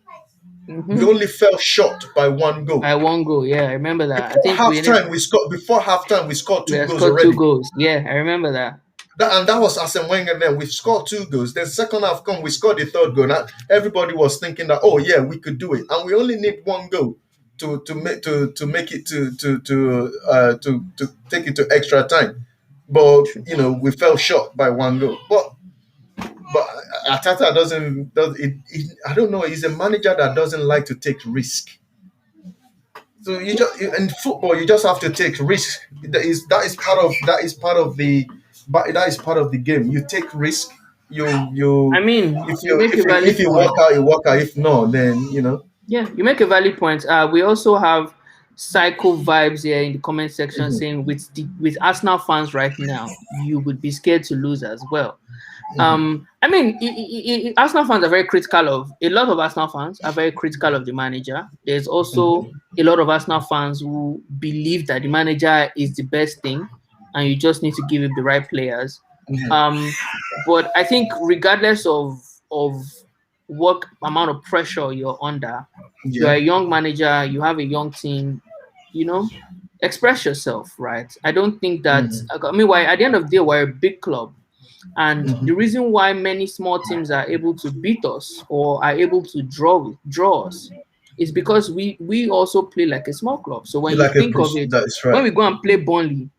We Mm-hmm. only fell short by one goal. By one goal. Yeah, I remember that. I Before think halftime, we scored we two had goals scored two already. goals. Yeah, I remember that. And that was Arsene Wenger. Then we scored 2 goals. Then second half come, we scored the third goal. Now everybody was thinking that, oh yeah, we could do it, and we only need one goal to make it to take it to extra time. But True. we fell short by one goal. But Atata does it. I don't know. He's a manager that doesn't like to take risk. So you just in football, you just have to take risk. That is part of the but that is part of the game. You take risk. You I you mean, if you you make a if valid you point. walk out, you walk out. If not, then Yeah, you make a valid point. We also have psycho vibes here in the comment section Mhm, saying with Arsenal fans right now, you would be scared to lose as well. mhm, I mean, Arsenal fans are very critical of a lot of Arsenal fans are very critical of the manager. There's also mhm, a lot of Arsenal fans who believe that the manager is the best thing, and you just need to give him the right players. mhm. Um, but I think regardless of what amount of pressure you're under, you're Yeah. a young manager, you have a young team, you know, express yourself, right? I don't think that. Mhm, I mean, why at the end of the day, we're a big club. And the mhm. reason why many small teams are able to beat us or are able to draw us is because we also play like a small club. So when You you like a think of push. it, That is when right. we go and play Burnley,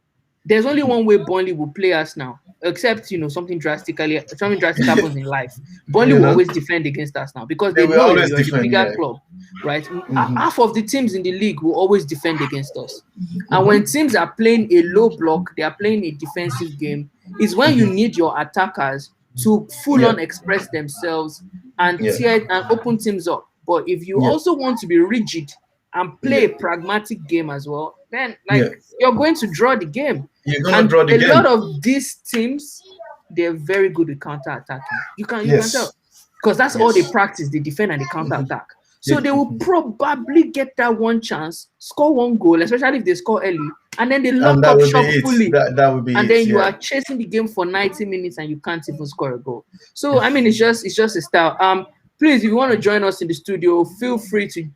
there's only one way Burnley will play us now, except something drastic happens in life. Burnley You will know, always defend against us now because they they will know always you're the defend. bigger Yeah. club, right? Hmm. Half of the teams in the league will always defend against us. And when Hmm. teams are playing a low block, they are playing a defensive game, is when you Hmm. need your attackers to full Yeah. on express themselves and Yeah. tear and open teams up. But if you Yeah. also want to be rigid and play Yeah. a pragmatic game as well, then Yeah. you're going to draw the game. You're gonna And draw the a lot game. of these teams, they're very good with counter attacking. You can Yes. tell because that's all they Yes. practice. They defend and they counter Hmm. attack. So Yeah. they will probably get that one chance, score one goal, especially if they score early, and then they And lock that up will be shop it. fully. That will be And it. then you Yeah. are chasing the game for 90 minutes and you can't even score a goal. So I mean, it's just a style. Please, if you want to join us in the studio, feel free to.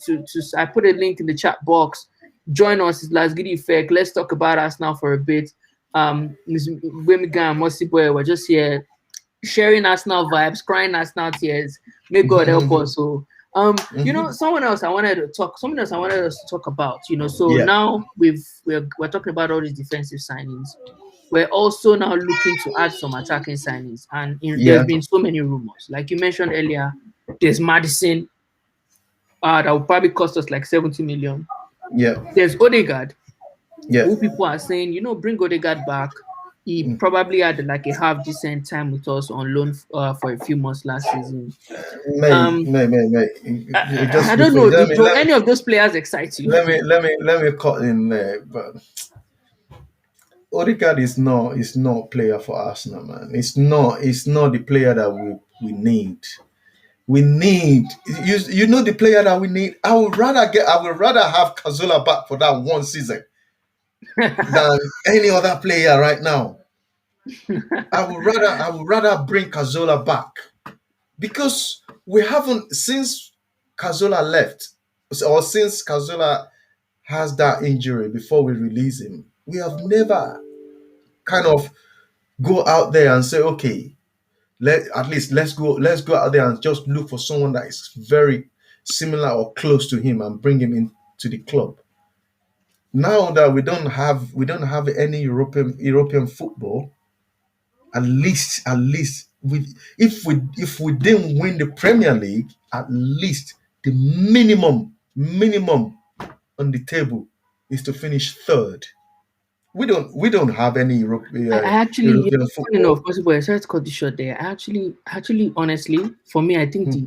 I put a link in the chat box. Join us. It's Lasgidi Effect. Let's talk about us now for a bit. Ms. Gbemiga and Mossyboy, we're just here sharing Arsenal vibes, crying Arsenal tears. May God help us. So, Hmm. someone else I wanted us to talk about. So Yeah. now we're talking about all these defensive signings. We're also now looking to add some attacking signings, and there's Yeah. been so many rumors. Like you mentioned earlier, there's Madison, that will probably cost us like 70 million. Yeah. There's Odegaard, Yeah. who people are saying, bring Odegaard back. He Mm. probably had like a half decent time with us on loan for a few months last season. May, Um, may, may, may. I Just don't before, know. Do any of those players excite you? let me cut in there. But Odegaard is not a player for Arsenal, man. It's not the player that we need. We need you know the player that we need. I would rather have Kazola back for that one season than any other player right now. I would rather bring Kazola back because we haven't since Kazola left or since Kazola has that injury before we release him. We have never kind of go out there and say, okay, let's go out there and just look for someone that is very similar or close to him and bring him into the club. Now that we don't have any European football, at least if we didn't win the Premier League, at least the minimum on the table is to finish third. We don't have any I actually, European funny enough, football. possible. Sorry to cut this short there. Actually, honestly, for me, I think Hmm.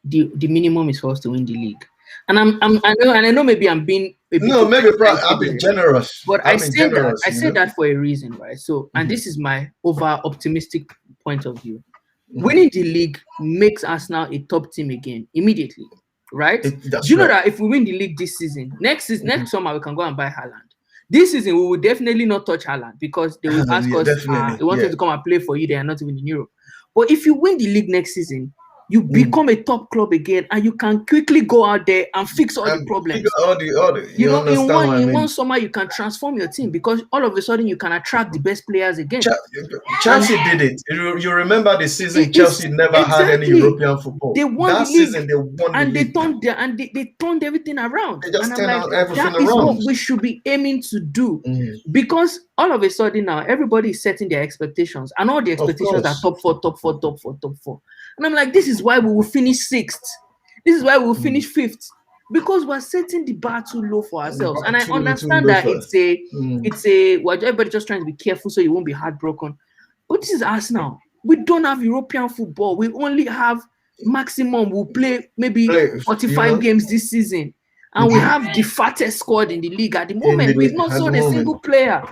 the minimum is for us to win the league. And I know maybe I'm being a bit No, too maybe I've excited been here. generous. But I I've been say that generous, I you say know. that for a reason, right? So, and Hmm. this is my over optimistic point of view. Hmm. Winning the league makes Arsenal a top team again immediately, right? Do That's you know right. that if we win the league this season, Hmm. next summer we can go and buy Haaland. This season we will definitely not touch Haaland because they will ask Yeah, us, definitely. they want us Yeah. to come and play for you. They are not even in Europe. But if you win the league next season, you Mm. become a top club again, and you can quickly go out there and fix all the And figure problems. all the You you know, in understand one what I in one mean? summer you can transform your team because all of a sudden you can attract the best players again. And Chelsea did it. You remember the season it's Chelsea never had any exactly European football. they won the That league season they won the and they league. turned everything around. They And just I'm turned like, out everything that is what around. we should be aiming to do. Mm. Because all of a sudden now everybody is setting their expectations, and all the Of expectations are course. top four, top four, top four, top four. And I'm like, this is why we will finish sixth. This is why we will Mm. finish fifth. Because we're setting the bar too low for And the ourselves. bar And I too understand low that for us. Mm. everybody just trying to be careful so you won't be heartbroken. this is Arsenal. We don't have European football. We only have maximum. We'll play maybe 45 games this season. And we have the fattest squad in the league at the moment. We've not sold a single player.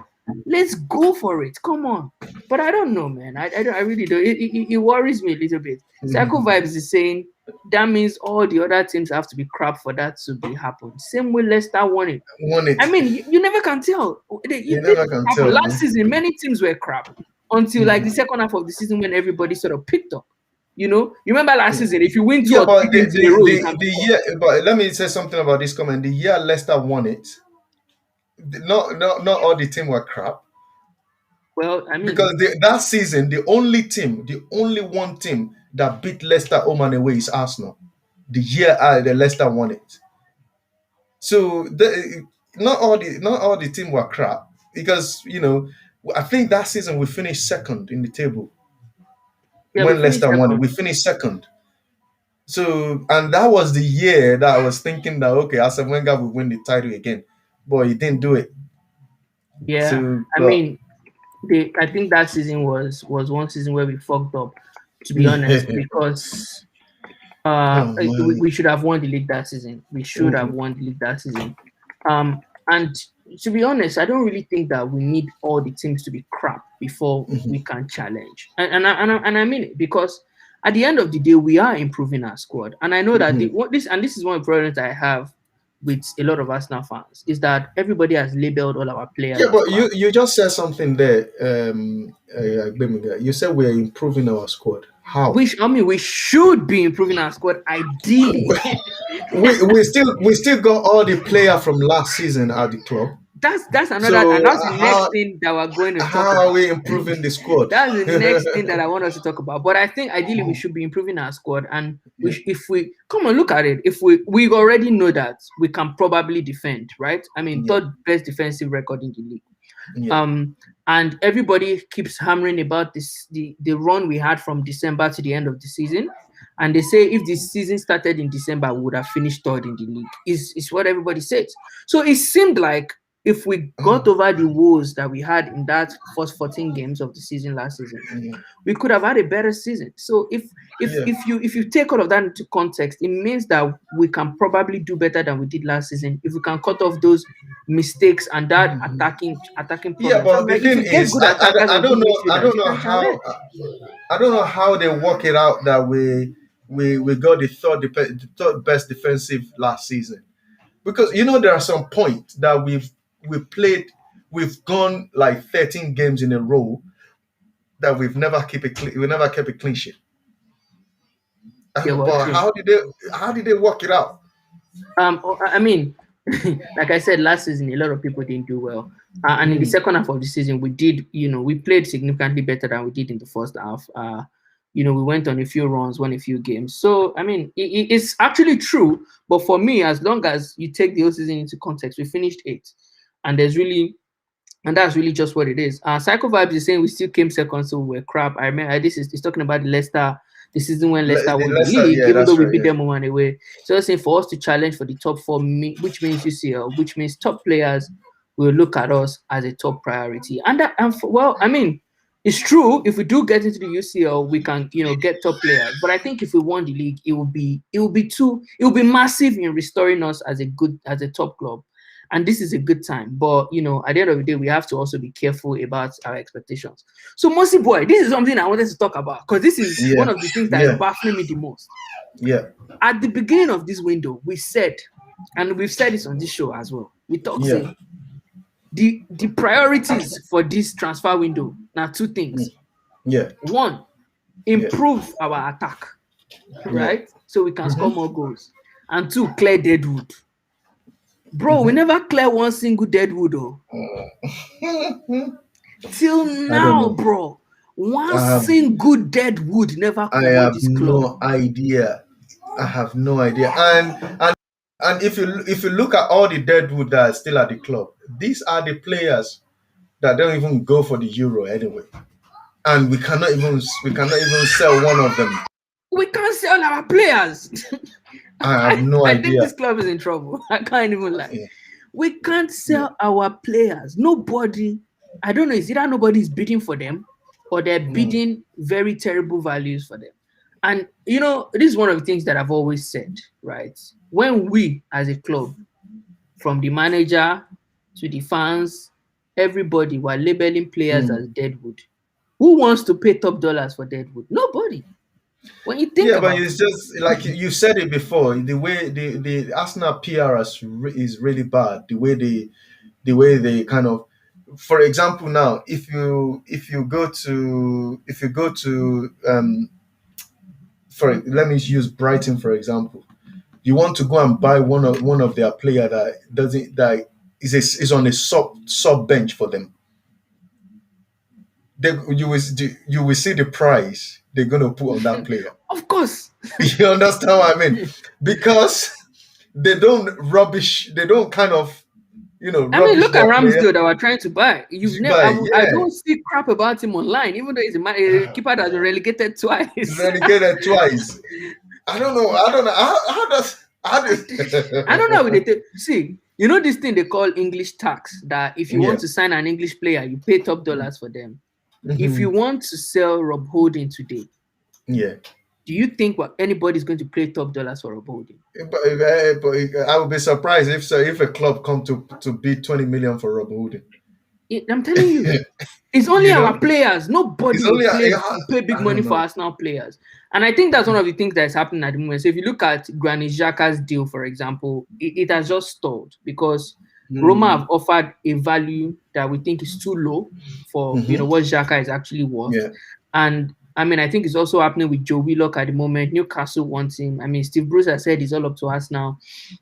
Let's go for it. Come on. But I don't know, man. I really don't. It worries me a little bit. Psycho Vibes is saying that means all the other teams have to be crap for that to be happen. Same way Leicester won it. I mean, you never can tell. You never can tell. Last season, many teams were crap until like the second half of the season when everybody sort of picked up. You know, you remember last season, if you win two or 3 games in a row, but let me say something about this comment. The year Leicester won it, not all the team were crap. Well, I mean, because that season, the only one team that beat Leicester home and away is Arsenal. The year the Leicester won it. So not all the team were crap, because I think that season we finished second in the table. Yeah, when Leicester won it, we finished second. So, and that was the year that I was thinking that okay, Arsene Wenger will win the title again, but he didn't do it. Yeah, so, I mean, I think that season was one season where we fucked up, to be honest, because we should have won the league that season. We should have won the league that season. And to be honest, I don't really think that we need all the teams to be crap before we can challenge. And I mean it, because at the end of the day, we are improving our squad. And I know that this is one of the problems I have with a lot of Arsenal fans, is that everybody has labeled all our players. Yeah, but you just said something there, Gbemiga. You said we're improving our squad. How? We should be improving our squad, ideally. we still got all the players from last season at the club. That's another, and that's the next thing that we're going to talk about. How are we improving the squad? That's the next thing that I want us to talk about. But I think ideally we should be improving our squad, and if we come on, look at it, if we already know that we can probably defend, right? I mean, third best defensive record in the league. Yeah. And everybody keeps hammering about the run we had from December to the end of the season. And they say if the season started in December, we would have finished third in the league. Is what everybody says. So it seemed like if we got over the woes that we had in that first 14 games of the season last season, we could have had a better season. So if you take all of that into context, it means that we can probably do better than we did last season if we can cut off those mistakes and that attacking problem. Yeah, but the thing is, I don't know how they work it out that we got the third best defensive last season, because there are some points that we've gone like 13 games in a row that we've never kept a clean sheet. But how did they work it out? I mean, like I said, last season a lot of people didn't do well, and in the second half of the season we did. We played significantly better than we did in the first half. We went on a few runs, won a few games. So I mean, it's actually true. But for me, as long as you take the whole season into context, we finished 8th. And that's really just what it is. Psycho Vibes is saying we still came second, so we're crap. I remember it's talking about the season when Leicester won the league, even though we beat them one away. So it's saying for us to challenge for the top 4, which means UCL, which means top players will look at us as a top priority. I mean, it's true. If we do get into the UCL, we can get top players. But I think if we won the league, it will be massive in restoring us as a top club. And this is a good time. But, at the end of the day, we have to also be careful about our expectations. So, Mossyboy, this is something I wanted to talk about, because this is one of the things that is baffling me the most. Yeah. At the beginning of this window, we said, and we've said this on this show as well, we talked saying the priorities for this transfer window are 2 things. Yeah. 1, improve our attack, right? So we can score more goals. And 2, clear deadwood. Bro, we never clear one single deadwood, though. Till now, bro. One single deadwood never cleared. I have no idea. I have no idea. And if you look at all the deadwood that are still at the club, these are the players that don't even go for the Euro anyway. And we cannot even sell one of them. We can't sell our players. I have no idea. I think this club is in trouble. I can't even lie. Yeah. We can't sell our players. Nobody, I don't know, is either nobody is bidding for them, or they're bidding very terrible values for them. And this is one of the things that I've always said, right? When we as a club, from the manager to the fans, everybody were labeling players as deadwood. Who wants to pay top dollars for deadwood? Nobody. When you think Yeah, but about it's it. just like you said it before. The way the Arsenal PR is really bad. The way they kind of, for example, now if you go to for let me use Brighton for example. You want to go and buy one of their player that is on a sub bench for them. You will see the price they're gonna put on that player. Of course. You understand what I mean? Because they don't rubbish. They don't kind of I mean, rubbish look at their player. Ramsdale that we're trying to buy. You've never, Buy, I yeah, don't see crap about him online, even though he's a keeper that's been relegated twice. relegated twice. I don't know. How does I don't know how they take. See, this thing they call English tax, that if you yeah. want to sign an English player, you pay top dollars for them. If you Mhm. want to sell Rob Holding today, Yeah. do you think anybody's going to pay top dollars for Rob Holding? But I would be surprised if a club come to bid 20 million for Rob Holding. I'm telling you, it's only You know, our players. Nobody it's will only pay big I money don't for know. Arsenal players. And I think that's one of the things that's happening at the moment. So if you look at Granit Xhaka's deal, for example, it has just stalled because Roma have offered a value that we think is too low for what Xhaka is actually worth. Yeah. And I mean, I think it's also happening with Joe Willock at the moment. Newcastle wants him. I mean, Steve Bruce has said it's all up to us now.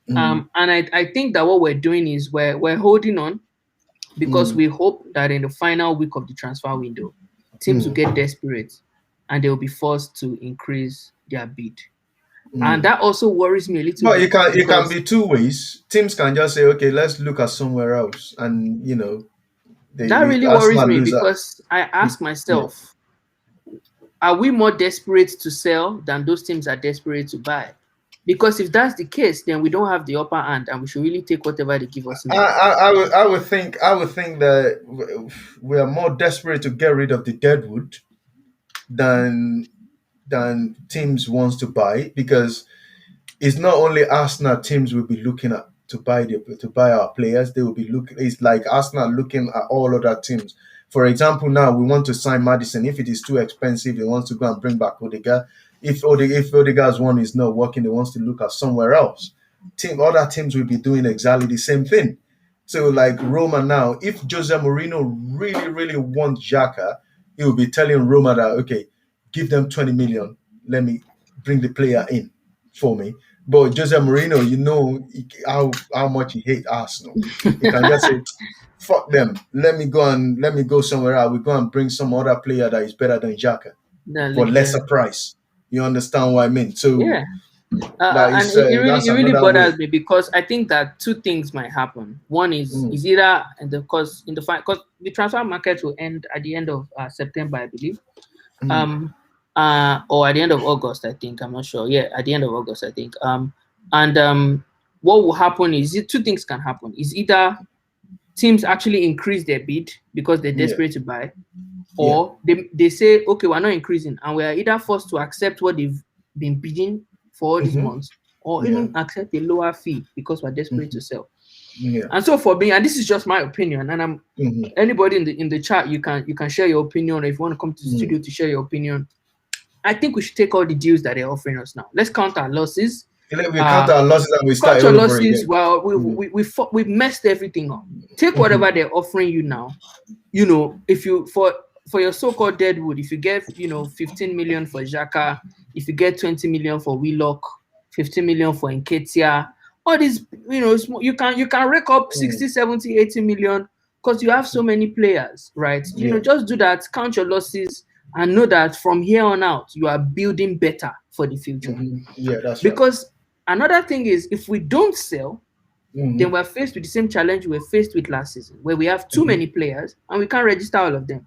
And I think that what we're doing is we're holding on because we hope that in the final week of the transfer window, teams will get desperate and they will be forced to increase their bid. And that also worries me a little But bit. it can Because be two ways. Teams can just say, okay, let's look at somewhere else, and that really worries Arsenal me lose that. because I ask Yeah. myself, are we more desperate to sell than those teams are desperate to buy? Because if that's the case, then we don't have the upper hand and we should really take whatever they give us I, now. I would think that we are more desperate to get rid of the deadwood than teams wants to buy, because it's not only Arsenal teams will be looking at to buy our players. They will be looking. It's like Arsenal looking at all other teams. For example, now we want to sign Madison. If it is too expensive, they want to go and bring back Odegaard. If Odegaard's one is not working, they wants to look at somewhere else. Other teams will be doing exactly the same thing. So like Roma now, if Jose Mourinho really, really wants Xhaka, he will be telling Roma that, okay, give them 20 million. Let me bring the player in for me. But Jose Mourinho, how much he hates Arsenal. He can just say, fuck them. Let me go somewhere else. We go and bring some other player that is better than Xhaka for lesser price. You understand what I mean? So Yeah. And that's it really another way. bothers me because I think that two things might happen. One is either because the transfer market will end at the end of September, I believe, or at the end of August, I think. I'm not sure. Yeah, at the end of August, I think. What will happen is two things can happen. Is either teams actually increase their bid because they're desperate to buy, or they say, okay, we're not increasing, and we are either forced to accept what they've been bidding for all these months, or even accept a lower fee because we're desperate to sell. Yeah. And so for me, and this is just my opinion, and I'm anybody in the chat, you can share your opinion. If you want to come to the studio to share your opinion, I think we should take all the deals that they're offering us now. Let's count our losses. We count our losses and we start Count your over losses. again. Well, we messed everything up. Take whatever they're offering you now. If you for your so-called deadwood, if you get 15 million for Xhaka, if you get 20 million for Willock, 15 million for Nketiah, all these, you can rake up 60, 70, 80 million because you have so many players, right? Just do that, count your losses, and know that from here on out, you are building better for the future. Yeah, that's because another thing is, if we don't sell, then we're faced with the same challenge we were faced with last season, where we have too many players and we can't register all of them.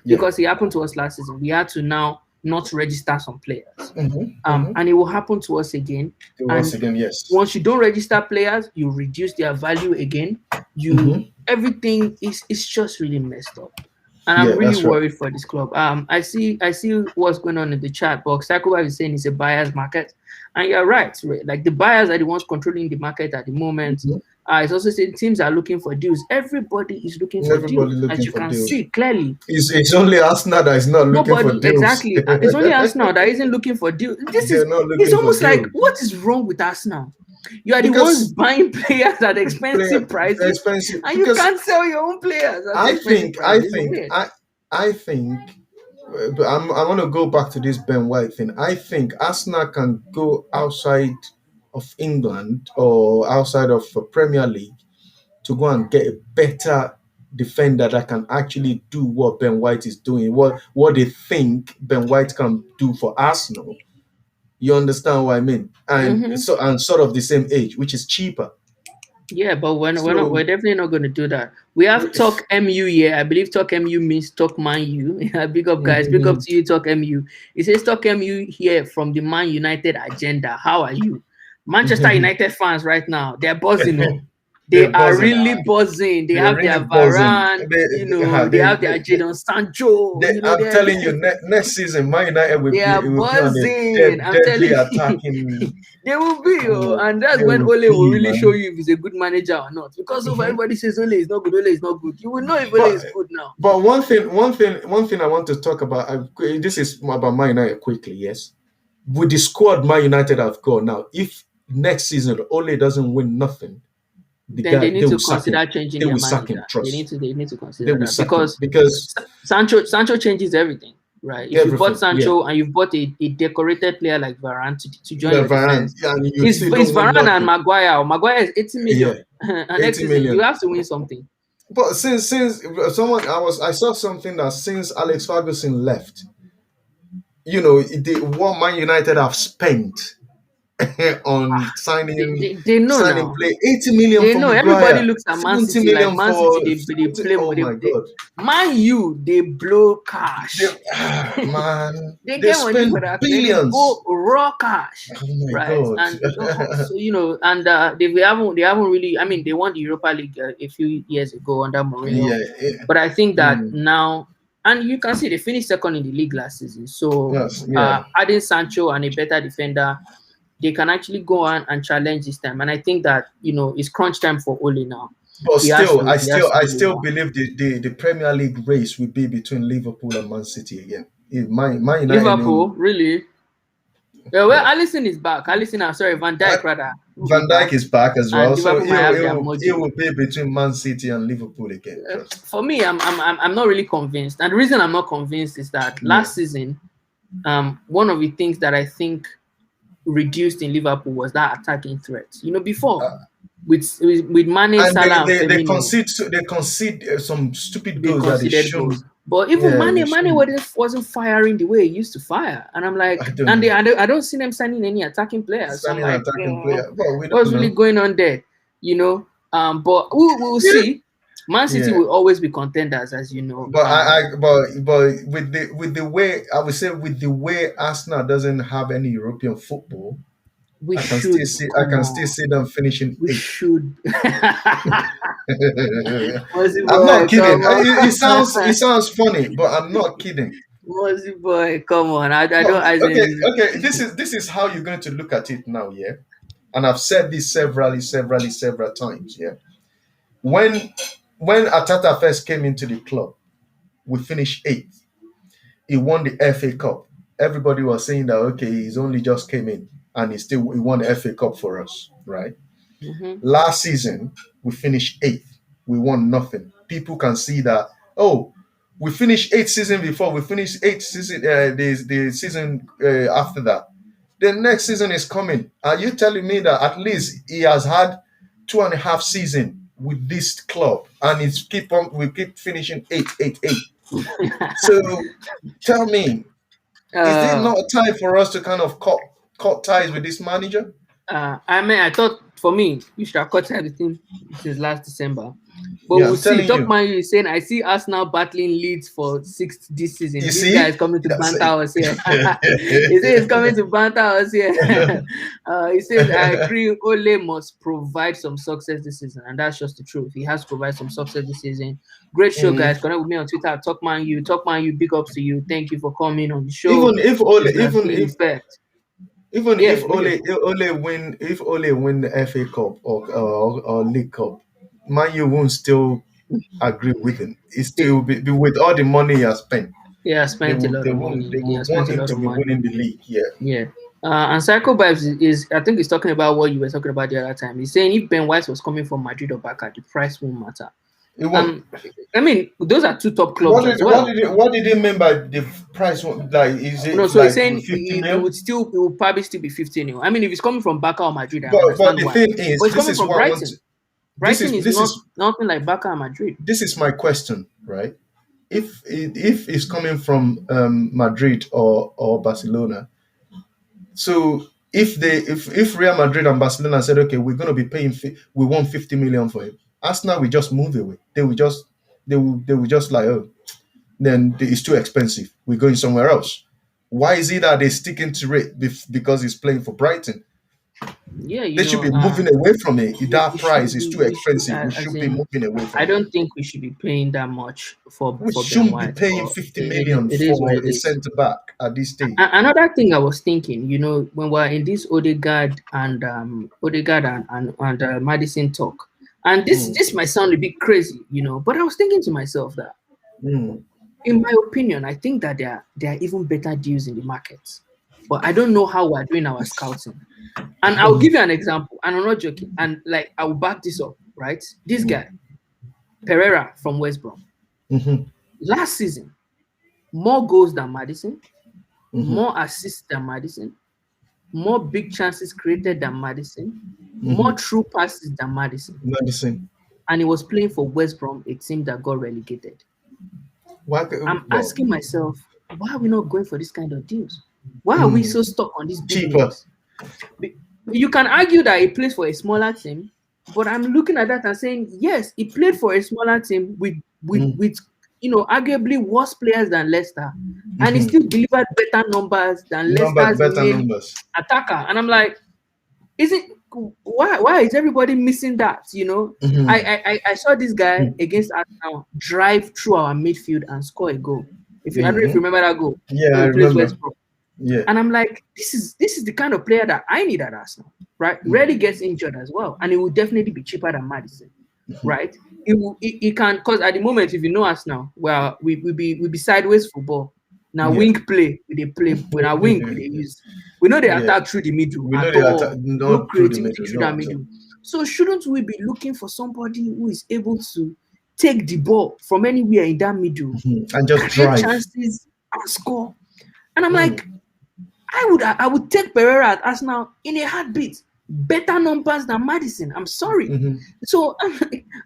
Because it happened to us last season. We had to now not register some players. And it will happen to us again. Once again, yes. Once you don't register players, you reduce their value again. Everything is just really messed up. And I'm Yeah, really that's right. worried for this club. I see what's going on in the chat box. Takuba is saying it's a buyer's market, and you're right. Like the buyers are the ones controlling the market at the moment. Mhm. It's also saying teams are looking for deals. Everybody is looking for Everybody deals, as looking you for can deals. see clearly. It's only Arsenal that is not looking for Nobody deals. exactly. It's only Arsenal that isn't looking for deals. This They're is not it's looking for almost like deals what is wrong with Arsenal? You are the ones because buying players at player expensive prices, expensive. and you Because can't sell your own players at I expensive think, I prices. It's think, weird. I think. But I want to go back to this Ben White thing. I think Arsenal can go outside of England or outside of Premier League to go and get a better defender that can actually do what Ben White is doing, what they think Ben White can do for Arsenal. You understand what I mean? And Hmm. so and sort of the same age, which is cheaper. Yeah, but we're So definitely not going to do that. We have Talk MU here. I believe Talk MU means Talk Man U. Big up, guys. Big up mhm, to you, Talk MU. It says Talk MU here from the Man United agenda. How are you? Manchester mhm. United fans right now, they're buzzing. Oh. They They're are buzzing. really buzzing. They They're have really their buzzing. Varane, they have their Jadon Sancho, I'm telling you, next season, Man United they are will be on a buzzing. I'm deadly telling you, attacking. they will be. Oh, Oh, and that's they when will Ole will be, really show man. you if he's a good manager or not. Because if Mhm. everybody says Ole is not good, Ole is not good. You will know if Ole But is good now. one thing I want to talk about. This is about Man United quickly. Yes, with the squad Man United have got now, if next season Ole doesn't win nothing, the Then guy they they need to will sack him. consider changing They their will sack him. manager. Trust. They need to They consider will that sack him because because Sancho changes everything, right? If you bought everything. Yeah, Sancho and you've bought a decorated player like Varane to join the your Varane, defense, and you still it's don't win Varane and nothing. Maguire. Maguire is 80 Yeah, million, and next 80 season you million. have to win something. But since someone I saw something that since Alex Ferguson left, what Man United have spent on They know signing now. play 80 million They for know everybody Maguire, looks at Man 70 City like million Man City. for They 70, play. oh my god. Man U they blow They, cash. man, They they get money for spend that. Then they go billions. raw cash, Oh my right? god. And so and they haven't really. I mean, they won the Europa League a few years ago under Mourinho, Yeah, but I think that mm, now, and you can see they finished second in the league last season. So yes, yeah. adding Sancho and a better defender, they can actually go on and challenge this time. And I think that it's crunch time for Ole now. But still, He has to I still deliver. believe the Premier League race will be between Liverpool and Man City again. If Man United Liverpool, in really? Yeah, well, yeah. Allison is back. Allison, sorry, Van Dijk rather will be Van back, Dijk is back as and well, so Liverpool might have their it mojo. will be between Man City and Liverpool again. Trust. For me, I'm not really convinced, and the reason I'm not convinced is that Yeah. last season, one of the things that I think reduced in Liverpool was that attacking threat. Before Uh, with Mane, and Salah, and they Firmino, concede some stupid they goals that they considered shouldn't. goals. But even Yeah, they Mane shouldn't. wasn't firing the way he used to fire, and I'm I like, don't and know. I don't see them signing any attacking players. So I'm Standing like, attacking player, but we don't what's really know. going on there? But we'll Yeah. see. Man City Yeah. will always be contenders, as you know. But with the way I would say with the way Arsenal doesn't have any European football, We I come can still on. see them finishing We eighth. should. I'm not Mossyboy, kidding. come on. It sounds funny, but I'm not kidding. Mossyboy, come on. I No, don't. As okay, in, okay. This is how you're going to look at it now, yeah. And I've said this several times, yeah. When when Atata first came into the club, we finished eighth. He won the FA Cup. Everybody was saying that okay, he's only just came in and he won the FA Cup for us, right? Mhm. Last season, we finished eighth. We won nothing. People can see that. Oh, we finished eighth season before. We finished eighth season. The season after that. The next season is coming. Are you telling me that at least he has had 2.5 season with this club and we keep finishing eight. So tell me, is it uh, not time for us to kind of cut ties with this manager? I mean, I thought for me, you should have cut everything since last December. But Yeah, we'll I'm see. telling Top you. man, you saying I see Arsenal battling Leeds for sixth this season. You This guy see, is coming to that's banter us here. He says he's it. coming to banter us here. He says I agree. Ole must provide some success this season, and that's just the truth. He has to provide some success this season. Great show, Mm. guys. Connect with me on Twitter. Talk man, you. Big ups to you. Thank you for coming on the show. Even if Ole, It's Lasgidi effect. even Yeah, if go ahead. Ole win the FA Cup or League Cup, Man U won't still agree with him. It still be with all the money he has spent. Yeah, They spent a will lot they of will they money. will Yeah, spent want a him lot to of be money. winning the league. Yeah. Yeah. And Psycho Vibes is, I think he's talking about what you were talking about the other time. He's saying if Ben White was coming from Madrid or Barca, the price won't matter. It won't. I mean, those are two top What clubs did as well. what did he mean by the price? Like, is No, it so he's like saying 50 it mil? would still, it would probably still be 15 nil. I mean, if he's coming from Barca or Madrid, I But understand the why. thing But is, he's this coming is from what I want. Brighton. Brighton is This not is nothing like Barca and Madrid. this is my question, right? If it's coming from Madrid or Barcelona, so if Real Madrid and Barcelona said, okay, we're going to be paying, we want 50 million for him, Arsenal will just move away. They will just like, oh, then it's too expensive. We're going somewhere else. Why is it that they're sticking to it because he's playing for Brighton? Yeah, They should be moving away from it. That price is too we should, expensive. We as should be in, moving away I from it. don't think we should be paying that much We for Ben shouldn't be White, paying but 50 million it is what for it a is. centre back at this stage. Another thing I was thinking, when we're in this Odegaard and Madison talk, and this might sound a bit crazy, but I was thinking to myself that, Mm. in my opinion, I think that there are even better deals in the market, but I don't know how we're doing our scouting. And I'll give you an example, and I'm not joking, and like I will back this up, right? This guy, Pereira from West Brom, Mhm. last season, more goals than Madison, Mhm. more assists than Madison, more big chances created than Madison, more Mhm. true passes than Madison. Medicine. And he was playing for West Brom, a team that got relegated. Why? I'm Well, asking myself, why are we not going for this kind of deals? Why are we mm, so stuck on these big cheaper. names? You can argue that he plays for a smaller team, but I'm looking at that and saying, yes, he played for a smaller team Mm, with arguably worse players than Leicester, and he mhm. still delivered better numbers than Number Leicester's better main numbers. attacker. And I'm like, is it why is everybody missing that? Mhm. I saw this guy Mhm. against Arsenal drive through our midfield and score a goal. If you I don't know if you Mhm. remember that goal Yeah, when I we played remember. West Brom. Yeah. And I'm like, this is the kind of player that I need at Arsenal, right? Rarely Mhm. gets injured as well, and it will definitely be cheaper than Madison, Mhm. right? It can, because at the moment, if you know us now, well, we be sideways football. Now Yeah. wing play, we play when our wing they use. We know they Yeah. attack through the middle We know at they attack all. No not through the creativity middle, through no that at all. middle. So shouldn't we be looking for somebody who is able to take the ball from anywhere in that middle, Mhm. And just create drive. chances and score? And I'm Mm. like, I would take Pereira at Arsenal in a heartbeat. Better numbers than Madison. I'm sorry. Mhm. So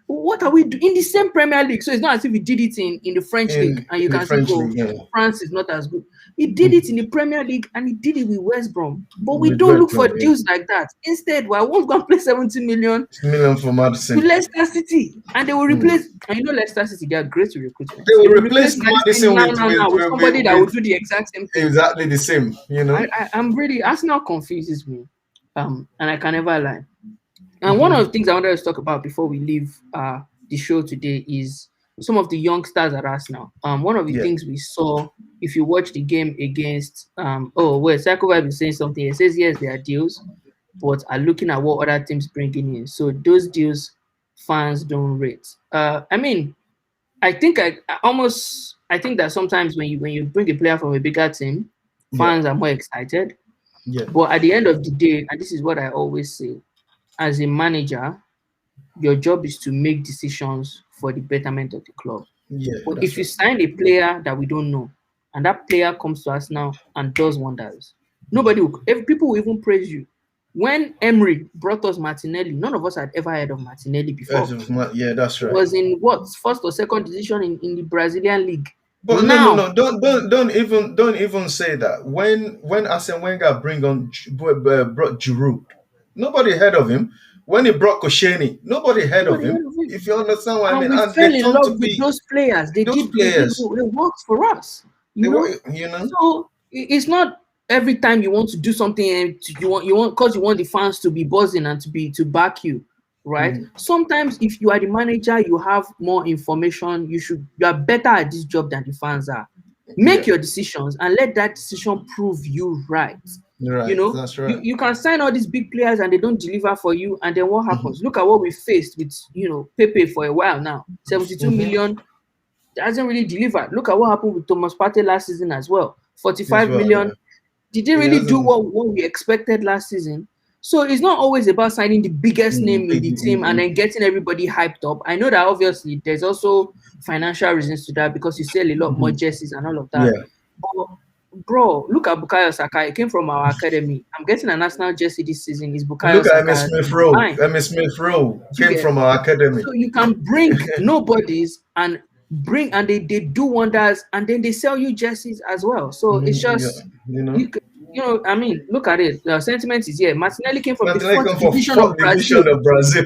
what are we doing in the same Premier League? So it's not as if we did it in the French league, and you In the can see, French oh, league, yeah. France is not as good. He did it in Mhm. the Premier League, and he did it with West Brom. But we With don't West look for Brom, yeah. deals like that. Instead, we won't go and play 70 million Million for to Madison. Leicester City, and they will Mm. replace. And Leicester City, they are great with recruitment. They They will will replace replace Madison Madison now, with somebody that will with do the exact same thing. exactly the same, you know. I'm really, Arsenal confuses me, and I can never lie. And one of the Mhm. things I wanted to talk about before we leave the show today is some of the youngsters at Arsenal. One of the Yeah. things we saw, if you watch the game against, Psycho Vibe is saying something. It says yes, there are deals, but are looking at what other teams bringing in. So those deals, fans don't rate. I mean, I think that sometimes when you bring a player from a bigger team, Yeah. fans are more excited. Yeah. But at the end of the day, and this is what I always say, as a manager, your job is to make decisions for the betterment of the club. Yeah, But that's if you right. sign a player that we don't know, and that player comes to us now and does wonders, nobody will, if people will even praise you. When Emery brought us Martinelli, none of us had ever heard of Martinelli before. Yeah, that's It right. was in what, first or second division in the Brazilian league. But Now, no, don't even say that. When Arsene Wenger brought Giroud, nobody heard of him. When he brought Koscielny, nobody heard of Nobody heard him. of him. If you understand what I And mean, we and they fell in turned to love with be those players. those They did players. it worked for us, They you were, know. you know, So it's not every time you want to do something and you want because you want the fans to be buzzing and to back you, right? Mhm. Sometimes if you are the manager, you have more information. You are better at this job than the fans are. Yeah, Make your decisions and let that decision prove you right. you're You right. know, That's you, right. you can sign all these big players and they don't deliver for you, and then what Hmm. happens? Look at what we faced with Pepe for a while now. 72 Hmm. million hasn't really delivered. Look at what happened with Thomas Partey last season as well. As 45 well, yeah. million. Did they He really do hasn't. what we expected last season? So it's not always about signing the biggest name in Big, the team and then getting everybody hyped up. I know that obviously there's also financial reasons to that because you sell a lot more jerseys and all of that. yeah. But bro, look at Bukayo Saka. He came from our academy. I'm getting a national jersey this season. Is Bukayo Look at Emmy Saka Smith number Rowe. 9? Emmy Smith Rowe Do you came get? from our academy. So you can bring nobodies and bring and they do wonders and then they sell you jerseys as well. So it's Yeah, just you know. you c- I mean, look at it. The sentiment is here. Martinelli came from the Martinelli fourth come from division fourth of Brazil. division of Brazil.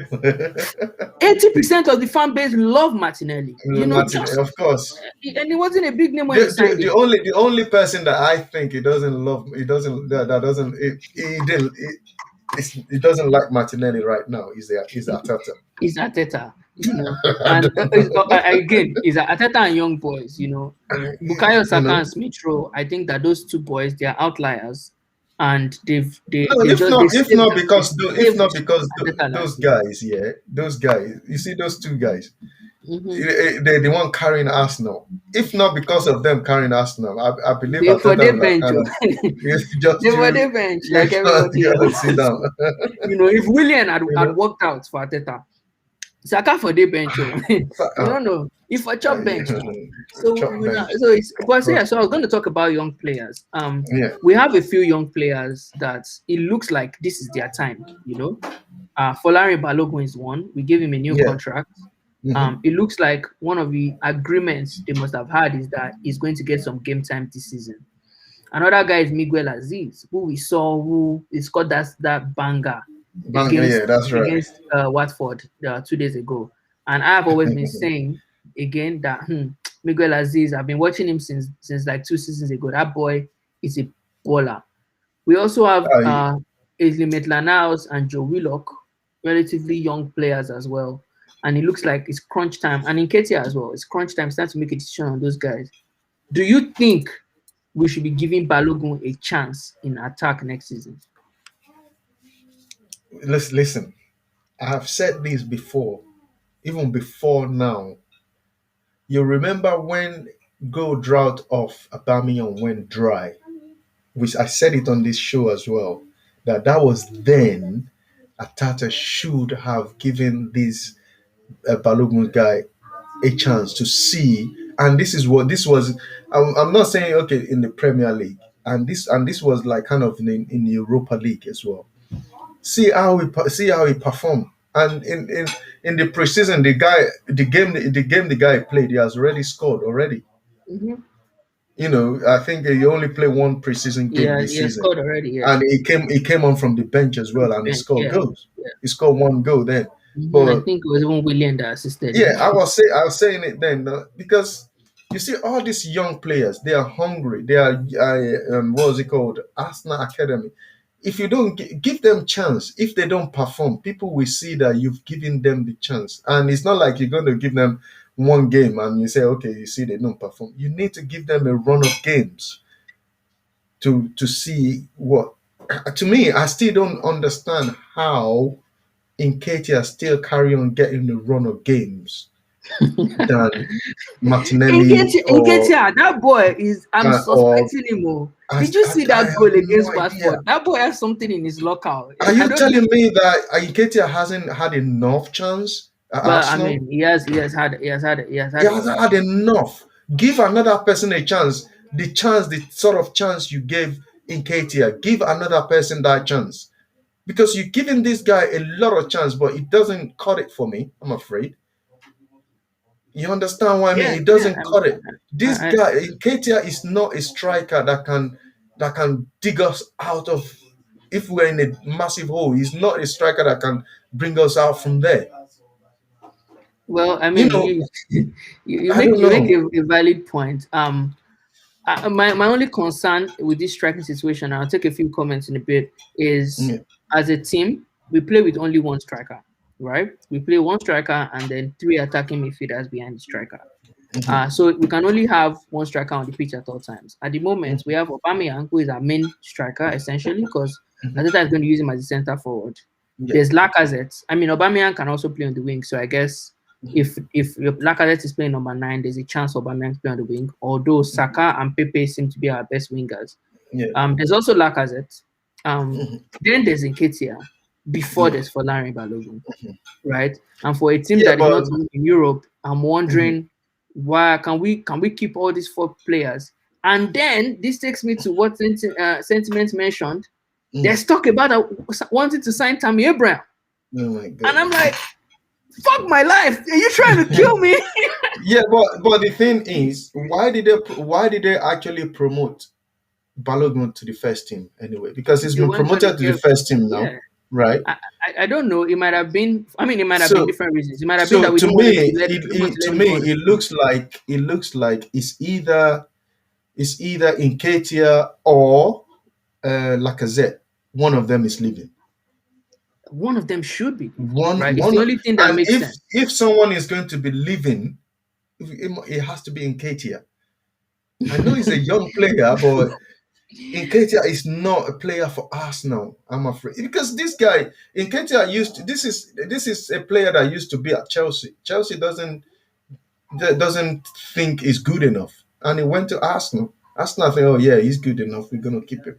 80% of the fan base love Martinelli. Martinelli, of course. And he wasn't a big name when The, he signed the, him. the only the only person that I think he doesn't love, he doesn't that doesn't he didn't he doesn't like Martinelli right now is Atata. Is Ateta. I And don't know. again, is Ateta and young boys. Bukayo You Saka know. and Smith Rowe, I think that those two boys, they are outliers, and No, they just they if not saved because Ateta those last season. guys, yeah, those guys, you see those two guys, Hmm. they the one carrying Arsenal. If not because of them carrying Arsenal, I believe They for Ateta their will have bench, kind of they just for you their bench you like everybody gotta sit else. down. If Willian You had know. worked out for Ateta, Saka for the bench. Oh. So, You don't know. If a chop bench yeah. now. So Chop bench. so it's but so But yeah, so I was going to talk about young players. yeah, We have a few young players that it looks like this is their time. Folari Balogun is one. We gave him a new yeah. contract. Hmm. It looks like one of the agreements they must have had is that he's going to get some game time this season. Another guy is Miguel Aziz, who we saw who he scored that banger against Yeah, that's right. Watford 2 days ago. And I've always been saying again that Miguel Aziz, I've been watching him since like 2 seasons ago. That boy is a baller. We also have Yeah. Ainsley Maitland-Niles and Joe Willock, relatively young players as well. And it looks like it's crunch time. And in Ketia as well, it's crunch time. It's time to make a decision on those guys. Do you think we should be giving Balogun a chance in attack next season? Listen. I have said this before, even before now. You remember when goal drought of Aubameyang went dry, which I said it on this show as well, that was then Atata should have given this Balogun guy a chance to see. And this is what this was. I'm not saying okay in the Premier League, and this was like kind of in the Europa League as well. See how he performed. And in the preseason, the game the guy played, he has already scored already. Mm-hmm. I think he only played one preseason game Yeah, this he has season, scored already. Yeah, and he came on from the bench as from well, the and he bench. scored Yeah, goals. yeah. He scored one goal then. I But think it was even William that assisted yeah, him. I was saying it then because you see all these young players, they are hungry. They are what was it called, Arsenal Academy. If you don't give them chance, if they don't perform, people will see that you've given them the chance. And it's not like you're going to give them one game and you say, okay, you see they don't perform. You need to give them a run of games to see what. To me, I still don't understand how Nketiah still carry on getting the run of games than Martinelli Nketiah, that boy is. I'm or suspecting him. Oh. I, Did you I, see I that have goal no against idea. Watford? That boy has something in his locker. Are I you don't know. telling me that Nketiah hasn't had enough chance at Well, I Arsenal? mean, he has had He a hasn't had enough. Give another person a chance. The sort of chance you gave Nketiah, give another person that chance. Because you're giving this guy a lot of chance, but it doesn't cut it for me, I'm afraid. You understand what I mean? yeah, It yeah. doesn't cut it. This I, guy, Ketia, is not a striker that can dig us out of. If we're in a massive hole, he's not a striker that can bring us out from there? Well, I You mean, know, you I make don't you make know. a valid point. My only concern with this striking situation, I'll take a few comments in a bit, is Yeah. as a team, we play with only one striker, right? We play one striker and then three attacking midfielders behind the striker. So we can only have one striker on the pitch at all times. At the moment, we have Aubameyang, who is our main striker essentially, because Ateta is going to use him as a centre forward. Yeah. There's Lacazette. I mean, Aubameyang can also play on the wing. So I guess if Lacazette is playing number 9, there's a chance Aubameyang to play on the wing. Although Saka and Pepe seem to be our best wingers. Yeah. There's also Lacazette. Mhm. Then there's Nketiah. Before Yeah. there's Folarin Balogun, right? And for a team Yeah, that is but not even in Europe, I'm mhm. wondering why can we keep all these 4 players? And then this takes me to what Sentiment mentioned. Mm. There's talk about wanting to sign Tammy Abraham, Oh my and I'm goodness. like, fuck my life! Are you trying to kill me? Yeah, but the thing is, why did they actually promote Balogun to the first team anyway? Because he's They been weren't gonna promoted to the give. first team now, Yeah, right? I don't know. It might have been. I mean, it might have been So different reasons. It might have been so that we to don't want me, him to let. We don't want to let him go on the it field. looks like it's either Nketiah or Lacazette. One of them is leaving. One of them should be leaving, right? It's One, the only thing that and makes sense. if someone is going to be leaving, it has to be Nketiah. I know he's a young player, but Nketiah is not a player for Arsenal, I'm afraid. Because this guy, Nketiah this is a player that used to be at Chelsea. Chelsea doesn't think is good enough. And he went to Arsenal. Arsenal think, oh yeah, he's good enough. We're gonna keep him.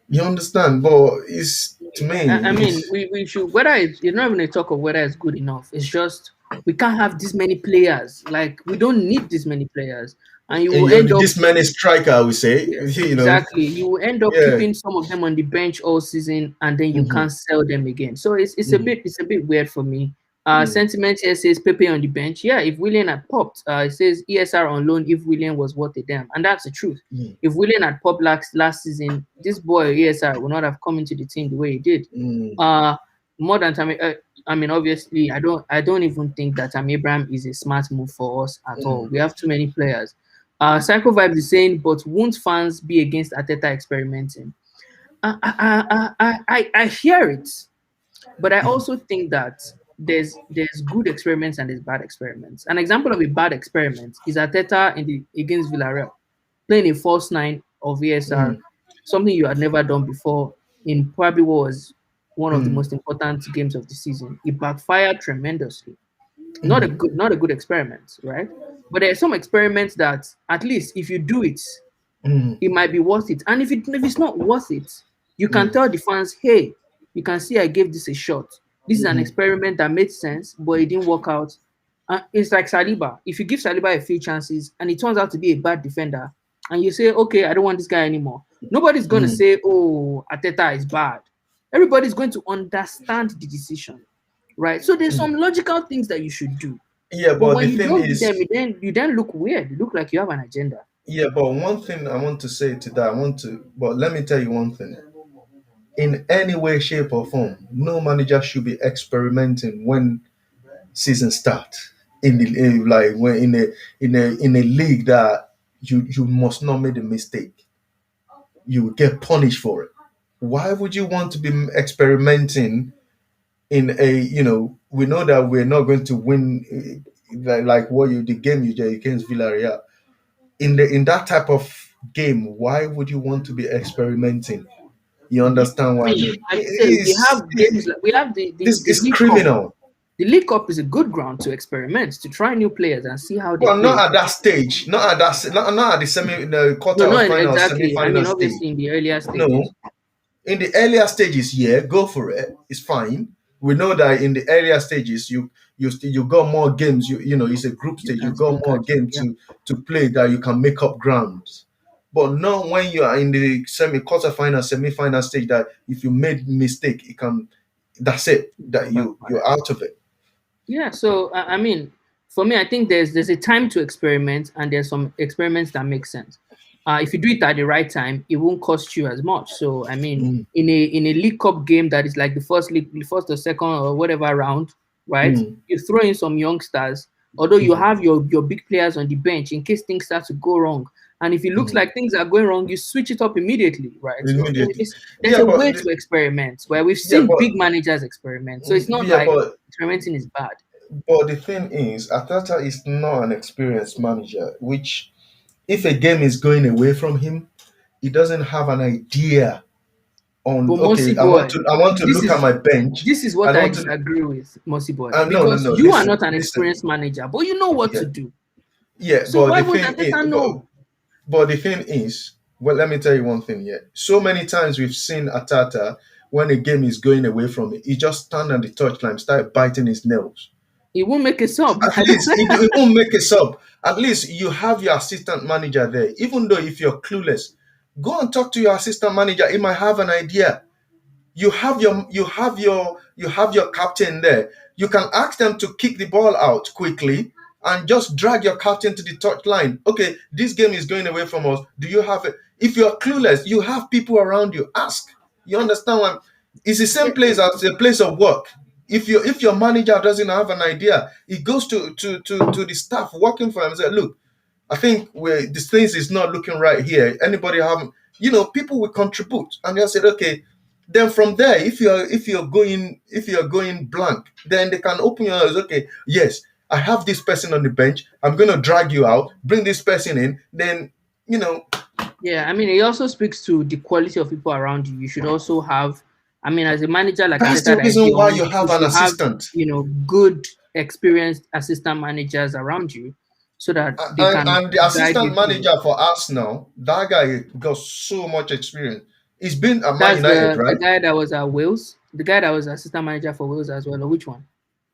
You understand? But it's to I me, mean, we should, whether it's not even a talk of whether it's good enough. It's just we can't have this many players. Like we don't need this many players, and you will end up this man is striker, I would say. yes, You know, exactly. You will end up yeah. keeping some of them on the bench all season, and then you Hmm. can't sell them again. So Hmm. it's a bit weird for me. Yeah. Sentiment here says Pepe on the bench. Yeah, if Willian had popped, it says ESR on loan if Willian was worth a damn, and that's the truth. Mm. If Willian had popped last season, this boy ESR would not have come into the team the way he did. Mm. More than time. I mean, obviously, I don't even think that Abraham is a smart move for us at all. Mm. We have too many players. Psycho Vibes is saying, but won't fans be against Ateta experimenting? I hear it, but I also think that there's good experiments and there's bad experiments. An example of a bad experiment is Ateta against Villarreal, playing a false 9 of VSR, Mm. something you had never done before in probably what was one of the Mm. most important games of the season. It backfired tremendously. Mm. Not a good experiment, right? But there are some experiments that at least if you do it, Mm. it might be worth it. And if it's not worth it, you can Mm. tell the fans, hey, you can see I gave this a shot. This is an Mhm. experiment that made sense, but it didn't work out. It's like Saliba. If you give Saliba a few chances and it turns out to be a bad defender, and you say, okay, I don't want this guy anymore, nobody's going to Mm. say, oh, Ateta is bad. Everybody's going to understand the decision, right? So there's some Mm. logical things that you should do. Yeah, But but when the you thing don't do them, is, you then look weird. You look like you have an agenda. yeah, but one thing I want to say to that, but let me tell you one thing. In any way, shape, or form, no manager should be experimenting when season start like when in a league that you must not make a mistake. You will get punished for it. Why would you want to be experimenting in a we know that we're not going to win like what you the game you did against Villarreal in that type of game? Why would you want to be experimenting? You understand I what I mean, mean? like you say, we have games like we have This the is League Cup. criminal. The League Cup is a good ground to experiment, to try new players and see how they Well, not play. at that stage, not at the the No, quarter not final, exactly. I semi-final mean, stage. obviously in the earlier No, stages, in the earlier stages, yeah, go for it. It's fine. We know that in the earlier stages, you got more games. It's a group you stage. You can still got more catch up. games Yeah, to play that you can make up grounds. But not when you are in the quarter-final, semi-final stage. That if you made mistake, it can. That's it. That you're backfire. out of it. Yeah. So I mean, for me, I think there's a time to experiment, and there's some experiments that make sense. if you do it at the right time, it won't cost you as much. So I mean, Mm, in a League Cup game that is like the first or second or whatever round, right? mm, You throw in some youngsters, although you mhm, have your big players on the bench in case things start to go wrong. And if it looks mhm. like things are going wrong, you switch it up immediately, right? So I mean, Immediately. there's Yeah, a but way to experiment where we've yeah, seen big managers experiment. So it's not yeah, like experimenting is bad. but the thing is, Atata is not an experienced manager. Which, if a game is going away from him, he doesn't have an idea on. But Okay, Mossy Boy, I want to this look at is my bench. this is I what I want to. disagree with Mossy Boy No, no, because no. you are not Listen, an listen. experienced manager, but you know what Yeah, to do. yeah. So why would Ateta know? But the thing is, well, let me tell you one thing here. So many times we've seen Atata when a game is going away from him, he just stand on the touchline, start biting his nails. He won't make a sub. At least it won't make a sub. At least you have your assistant manager there. Even though if you're clueless, go and talk to your assistant manager. He might have an idea. You have your captain there. You can ask them to kick the ball out quickly and just drag your captain to the touch line. Okay, this game is going away from us. Do you have it? If you're clueless, you have people around you. Ask. You understand what? It's the same place as a place of work. If your manager doesn't have an idea, he goes to the staff working for him and say, look, I think this things is not looking right here. Anybody have, people will contribute, and they said, okay. Then from there, if you're going blank, then they can open your eyes. Okay, yes, I have this person on the bench. I'm gonna drag you out, bring this person in. Then you know Yeah, I mean, it also speaks to the quality of people around you. You should also have, I mean, as a manager like that's Ateta the that is reason why young, you you have an should have, assistant. good, experienced assistant managers around you so that they can And the guide you assistant through. manager for Arsenal, that guy got so much experience. He's been at Man That's United, the right? guy that was at Wales, the guy that was assistant manager for Wales as well. Or which one?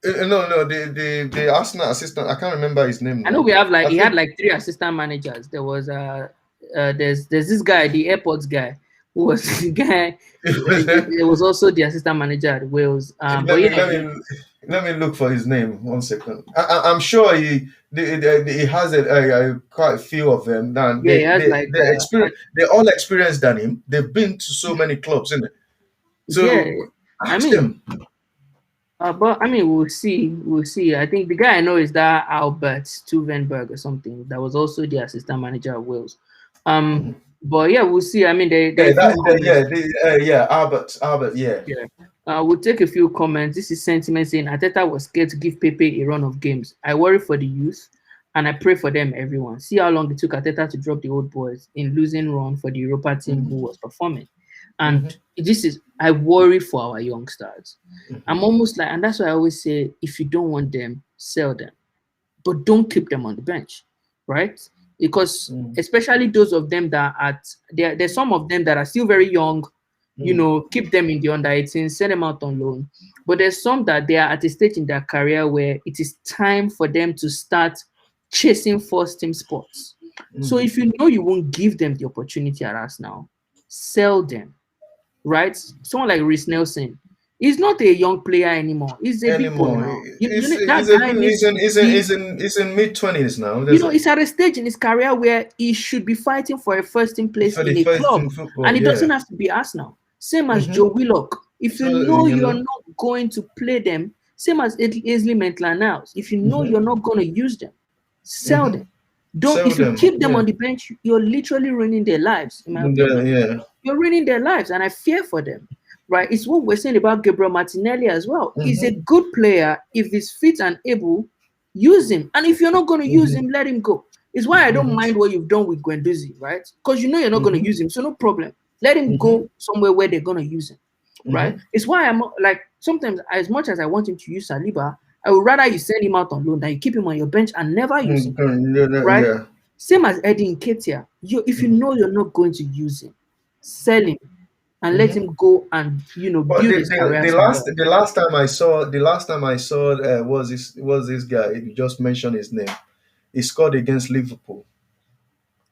No, no, the Arsenal assistant. I can't remember his name I know now. we have like I he had think like three assistant managers. There was there's this guy, the airports guy, who was the guy. It was also the assistant manager at Wales. But let me yeah, let me let me look for his name. 1 second. I'm sure he has quite a few of them. And yeah, he has like they experience. They're all experienced than him. They've been to so many clubs, isn't it? yeah. So I ask mean, them. but I mean, we'll see. We'll see. I think the guy I know is that Albert Stuvenberg or something. That was also the assistant manager at Wales. Mhm. But yeah, we'll see. I mean, there are Yeah, a few yeah, comments. yeah. Albert, yeah. Yeah. We'll take a few comments. This is sentiment saying Ateta was scared to give Pepe a run of games. I worry for the youth and I pray for them, everyone. See how long it took Ateta to drop the old boys in losing run for the Europa team who was performing. Hmm. And I worry for our youngsters. I'm almost like, and that's why I always say, if you don't want them, sell them, but don't keep them on the bench, right? Because Mm, especially those of them that are there's some of them that are still very young, mm, keep them in the under 18, send them out on loan. But there's some that they are at a stage in their career where it is time for them to start chasing first team spots. So mm. if you know you won't give them the opportunity at us now, sell them, right? Someone like Reece Nelson, he's not a young player anymore. He's a big boy Anymore. now. That guy needs to be, He's in mid 20s now. he's at a stage in his career where he should be fighting for a first team place For the in a first club. team football, And it yeah. doesn't have to be Arsenal. Same as Hmm. Joe Willock. If you So know you're not going to play them, same as Ainsley Maitland-Niles. If you know you're not going to use them, sell hmm them. Don't sell If you them, keep them yeah. on the bench, you're literally ruining their lives, in my Yeah, opinion. yeah. You're ruining their lives, and I fear for them. Right? It's what we're saying about Gabriel Martinelli as well. He's a Hmm. good player. If he's fit and able, use him. And if you're not going to use Hmm. him, let him go. It's why I don't Hmm. mind what you've done with Guendouzi, right? Because you know you're not going to Hmm. use him, so no problem. Let him Hmm. go somewhere where they're going to use him, right? Hmm. It's why I'm like, sometimes as much as I want him to use Saliba, I would rather you send him out on loan than you keep him on your bench and never use him, right? Yeah. Same as Eddie Nketiah. If you know you're not going to use him, sell him and let Hmm. him go and But build his career somewhere. the last time I saw was this guy. You just mentioned his name. He scored against Liverpool.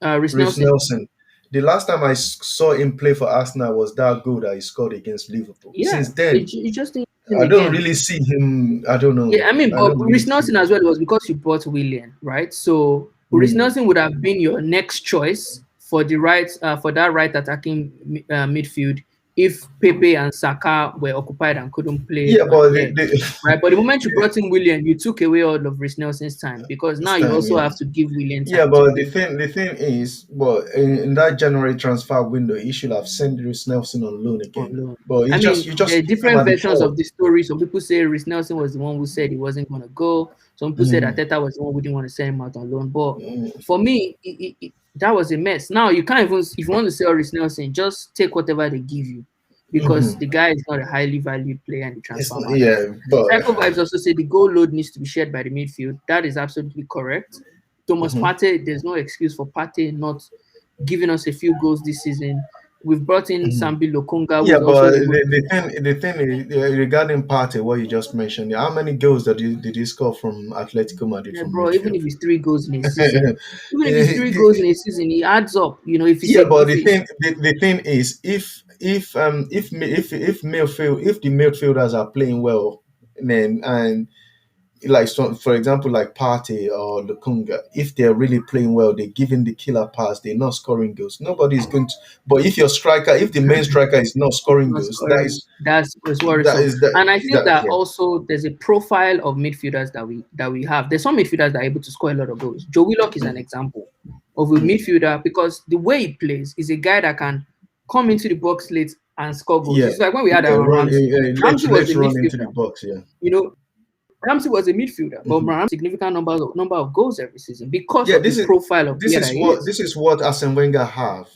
Reece Reece Nelson. Nelson. The last time I saw him play for Arsenal was that goal that he scored against Liverpool. Yeah, Since then, you just need him I don't again. really see him. I don't know. Yeah, I mean, I but don't really Reece see Nelson as well was because you bought William, right? So Reece him. Nelson would have been your next choice for the right for that right attacking midfield if Pepe and Saka were occupied and couldn't play Yeah, on but the edge. Right, but the moment you brought in William, you took away all of Reece Nelson's time because now this you time, also yeah. have to give William Yeah, time to but play. the thing is, well, in that January transfer window, he should have sent Reece Nelson on loan On again. loan. But I mean, you there just are keep him different at the versions club. of the story. Some people say Reece Nelson was the one who said he wasn't going to go. Some people said Mm, Ateta was the one who didn't want to send him out on loan. But mm, for me, that was a mess. Now you can't even, if you want to sell Reece Nelson, just take whatever they give you because the mhm. guy is not a highly valued player in the transfer market. Yeah, but Psycho Vibes also say the goal load needs to be shared by the midfield. That is absolutely correct. Thomas mhm. Partey, there's no excuse for Partey not giving us a few goals this season. We've brought in Mhm. Sambi Lokonga, who Yeah, is also but able to. the thing is, regarding Partey, what you just mentioned, how many goals did he score from Atletico Madrid Yeah, from bro, even midfield? if it's 3 goals in a season, even if it's 3 goals in a season, it adds up. You know, if it's a, Yeah, but if it's the thing is, if the midfielders are playing well, then and like so, for example, like Partey or Lokonga, if they're really playing well, they're giving the killer pass, they're not scoring goals. Nobody's going to. But if your striker, if the main striker is not scoring not goals, that scoring, is that's worrisome. that And I feel that that yeah. also there's a profile of midfielders that we have. There's some midfielders that are able to score a lot of goals. Joe Willock is an Mm, example of a mm. midfielder because the way he plays is a guy that can come into the box late and score goals. Yeah, It's like when we had yeah. Aaron Run, Ramsey. Ramsey was a let's run into the midfielder. box. Yeah. You know, Ramsey was a midfielder, but Mhm. Ramsey significant number of goals every season because Yeah, of the profile of player that he is. this is what Arsene Wenger have.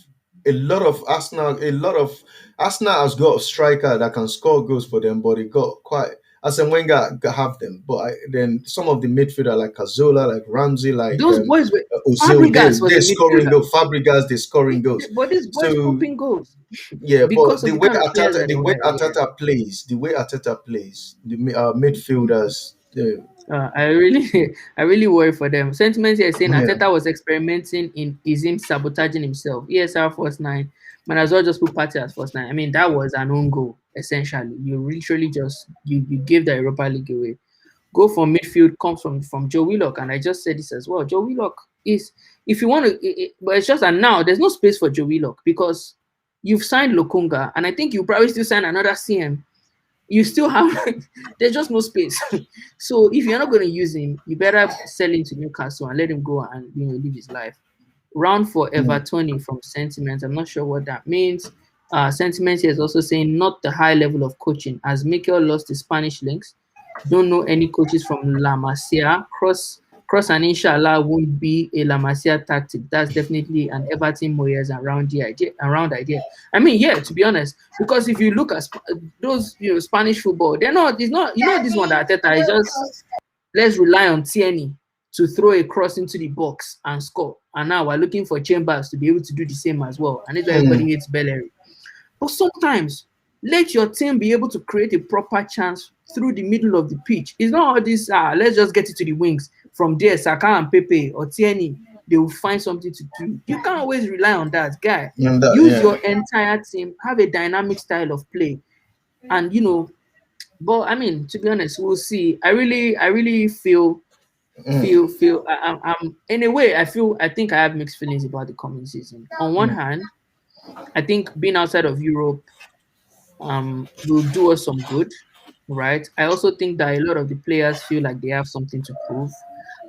A lot of Arsenal has got a striker that can score goals for them, but they got quite Arsene Wenger have them. But then some of the midfielder like Cazorla, like Ramsey, like Those boys were Ozil, Fabregas was they're a scoring midfielder. goals. Fabregas, they're scoring goals. But these boys So popping goals yeah, because but of the kind of players that The they way were. Yeah. Arteta plays, the midfielders, I really, I really worry for them. Sentiments here saying yeah. Ateta was experimenting in is him sabotaging himself. ESR first nine, man, as well just put Party as first nine. I mean, that was an own goal essentially. You literally just you gave the Europa League away. Go from midfield comes from Joe Willock, and I just said this as well. Joe Willock is if you want to, but it's just that now there's no space for Joe Willock because you've signed Lokonga, and I think you probably still sign another CM. You still have there's just no space. So if you're not going to use him, you better sell him to Newcastle and let him go and live his life. Round for Mm, Everton from Sentiments. I'm not sure what that means. Sentiments here is also saying not the high level of coaching as Mikel lost his Spanish links. Don't know any coaches from La Masia. Cross and inshallah won't be a La Masia tactic. That's definitely an Everton Moyes around idea. I mean, yeah, to be honest, because if you look at those Spanish football, they're not. It's not. This one that Arteta is just let's rely on Tierney to throw a cross into the box and score. And now we're looking for Chambers to be able to do the same as well. And it's why everybody mm, hates Bellerin. But sometimes let your team be able to create a proper chance through the middle of the pitch. It's not all this, let's just get it to the wings. From there, Saka and Pepe or Tierney, they will find something to do. You can't always rely on that, guy. and that, Use yeah. your entire team, have a dynamic style of play. And, but I mean, to be honest, we'll see. I really Mm, I'm in a way, I think I have mixed feelings about the coming season. On one mm, hand, I think being outside of Europe will do us some good, right? I also think that a lot of the players feel like they have something to prove.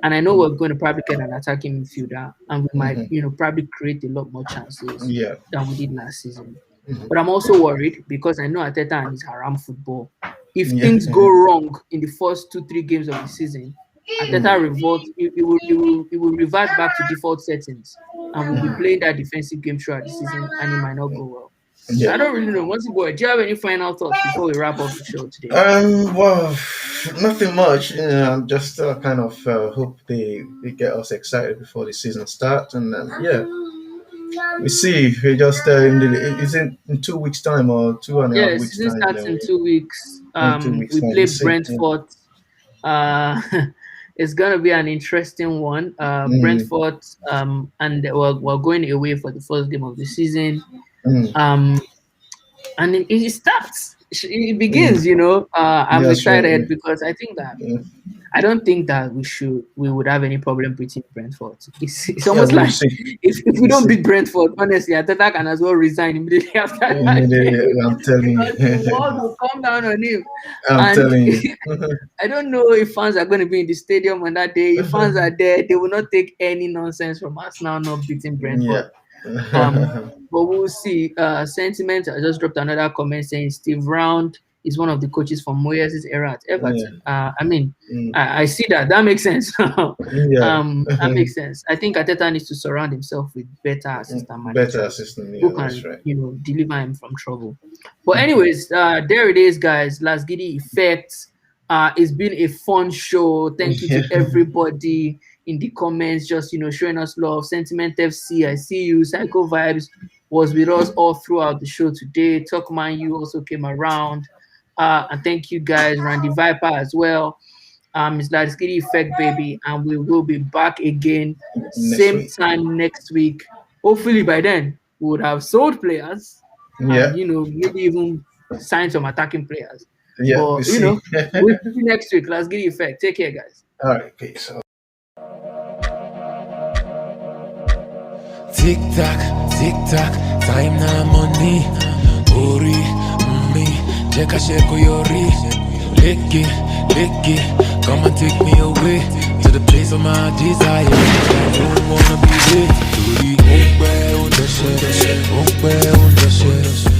And I know we're going to probably get an attacking midfielder and we might, mhm. probably create a lot more chances Yeah. than we did last season. Mhm. But I'm also worried because I know Ateta and his haram football. If Yeah. things go wrong in the first 2-3 games of the season, Ateta Mhm. revolt, it will revert back to default settings and we'll be playing that defensive game throughout the season and it might not go well. So Yeah. I don't really know. Mossyboy, do you have any final thoughts before we wrap up the show today? Well, nothing much. I'm just kind of hope they get us excited before the season starts, and yeah, we see. We just is in 2 weeks time or two and a half Yeah, weeks season time. starts in 2 weeks. In 2 weeks We time, we play see. Yeah. Brentford. Uh, it's gonna be an interesting one. Mm, Brentford. And we're going away for the first game of the season. mm, Um, and it starts. It begins. mm. I'm Yes, right. excited because I think that Yeah. I don't think that we would have any problem beating Brentford. It's Yeah, almost we'll like see. if we We'll don't see. beat Brentford, honestly, Ateta can as well resign immediately after that Immediately, game I'm telling because the you. world will come down on him. I'm And telling you. I don't know if fans are going to be in the stadium on that day. If fans are there, they will not take any nonsense from Arsenal not beating Yeah. Brentford. Um, but we'll see. Sentiment. I just dropped another comment saying Steve Round is one of the coaches from Moyes' era at Yeah. Everton. I mean, Mm. I see that. That makes sense. Yeah. That makes sense. I think Ateta needs to surround himself with better assistant Better managers assistant. who Yeah, that's can, right. deliver him from trouble. But anyways, there it is, guys. Lasgidi Effect. It's been a fun show. Thank you Yeah. to everybody in the comments, just showing us love. Sentiment FC, I see you. Psycho Vibes was with us all throughout the show today. Talkman, you also came around. And thank you guys, Randy Viper as well. It's Lasgidi Effect, baby, and we will be back again Next same week. time next week. Hopefully by then we would have sold players Yeah. and maybe even sign some attacking players. Yeah. But We'll see. we'll see you next week. Lasgidi Effect. Take care, guys. All right. Peace. Tick tock, time na money. Ori, me, check a shake yori. Lick it, come and take me away to the place of my desire. I don't wanna be there. Tori, on the shit.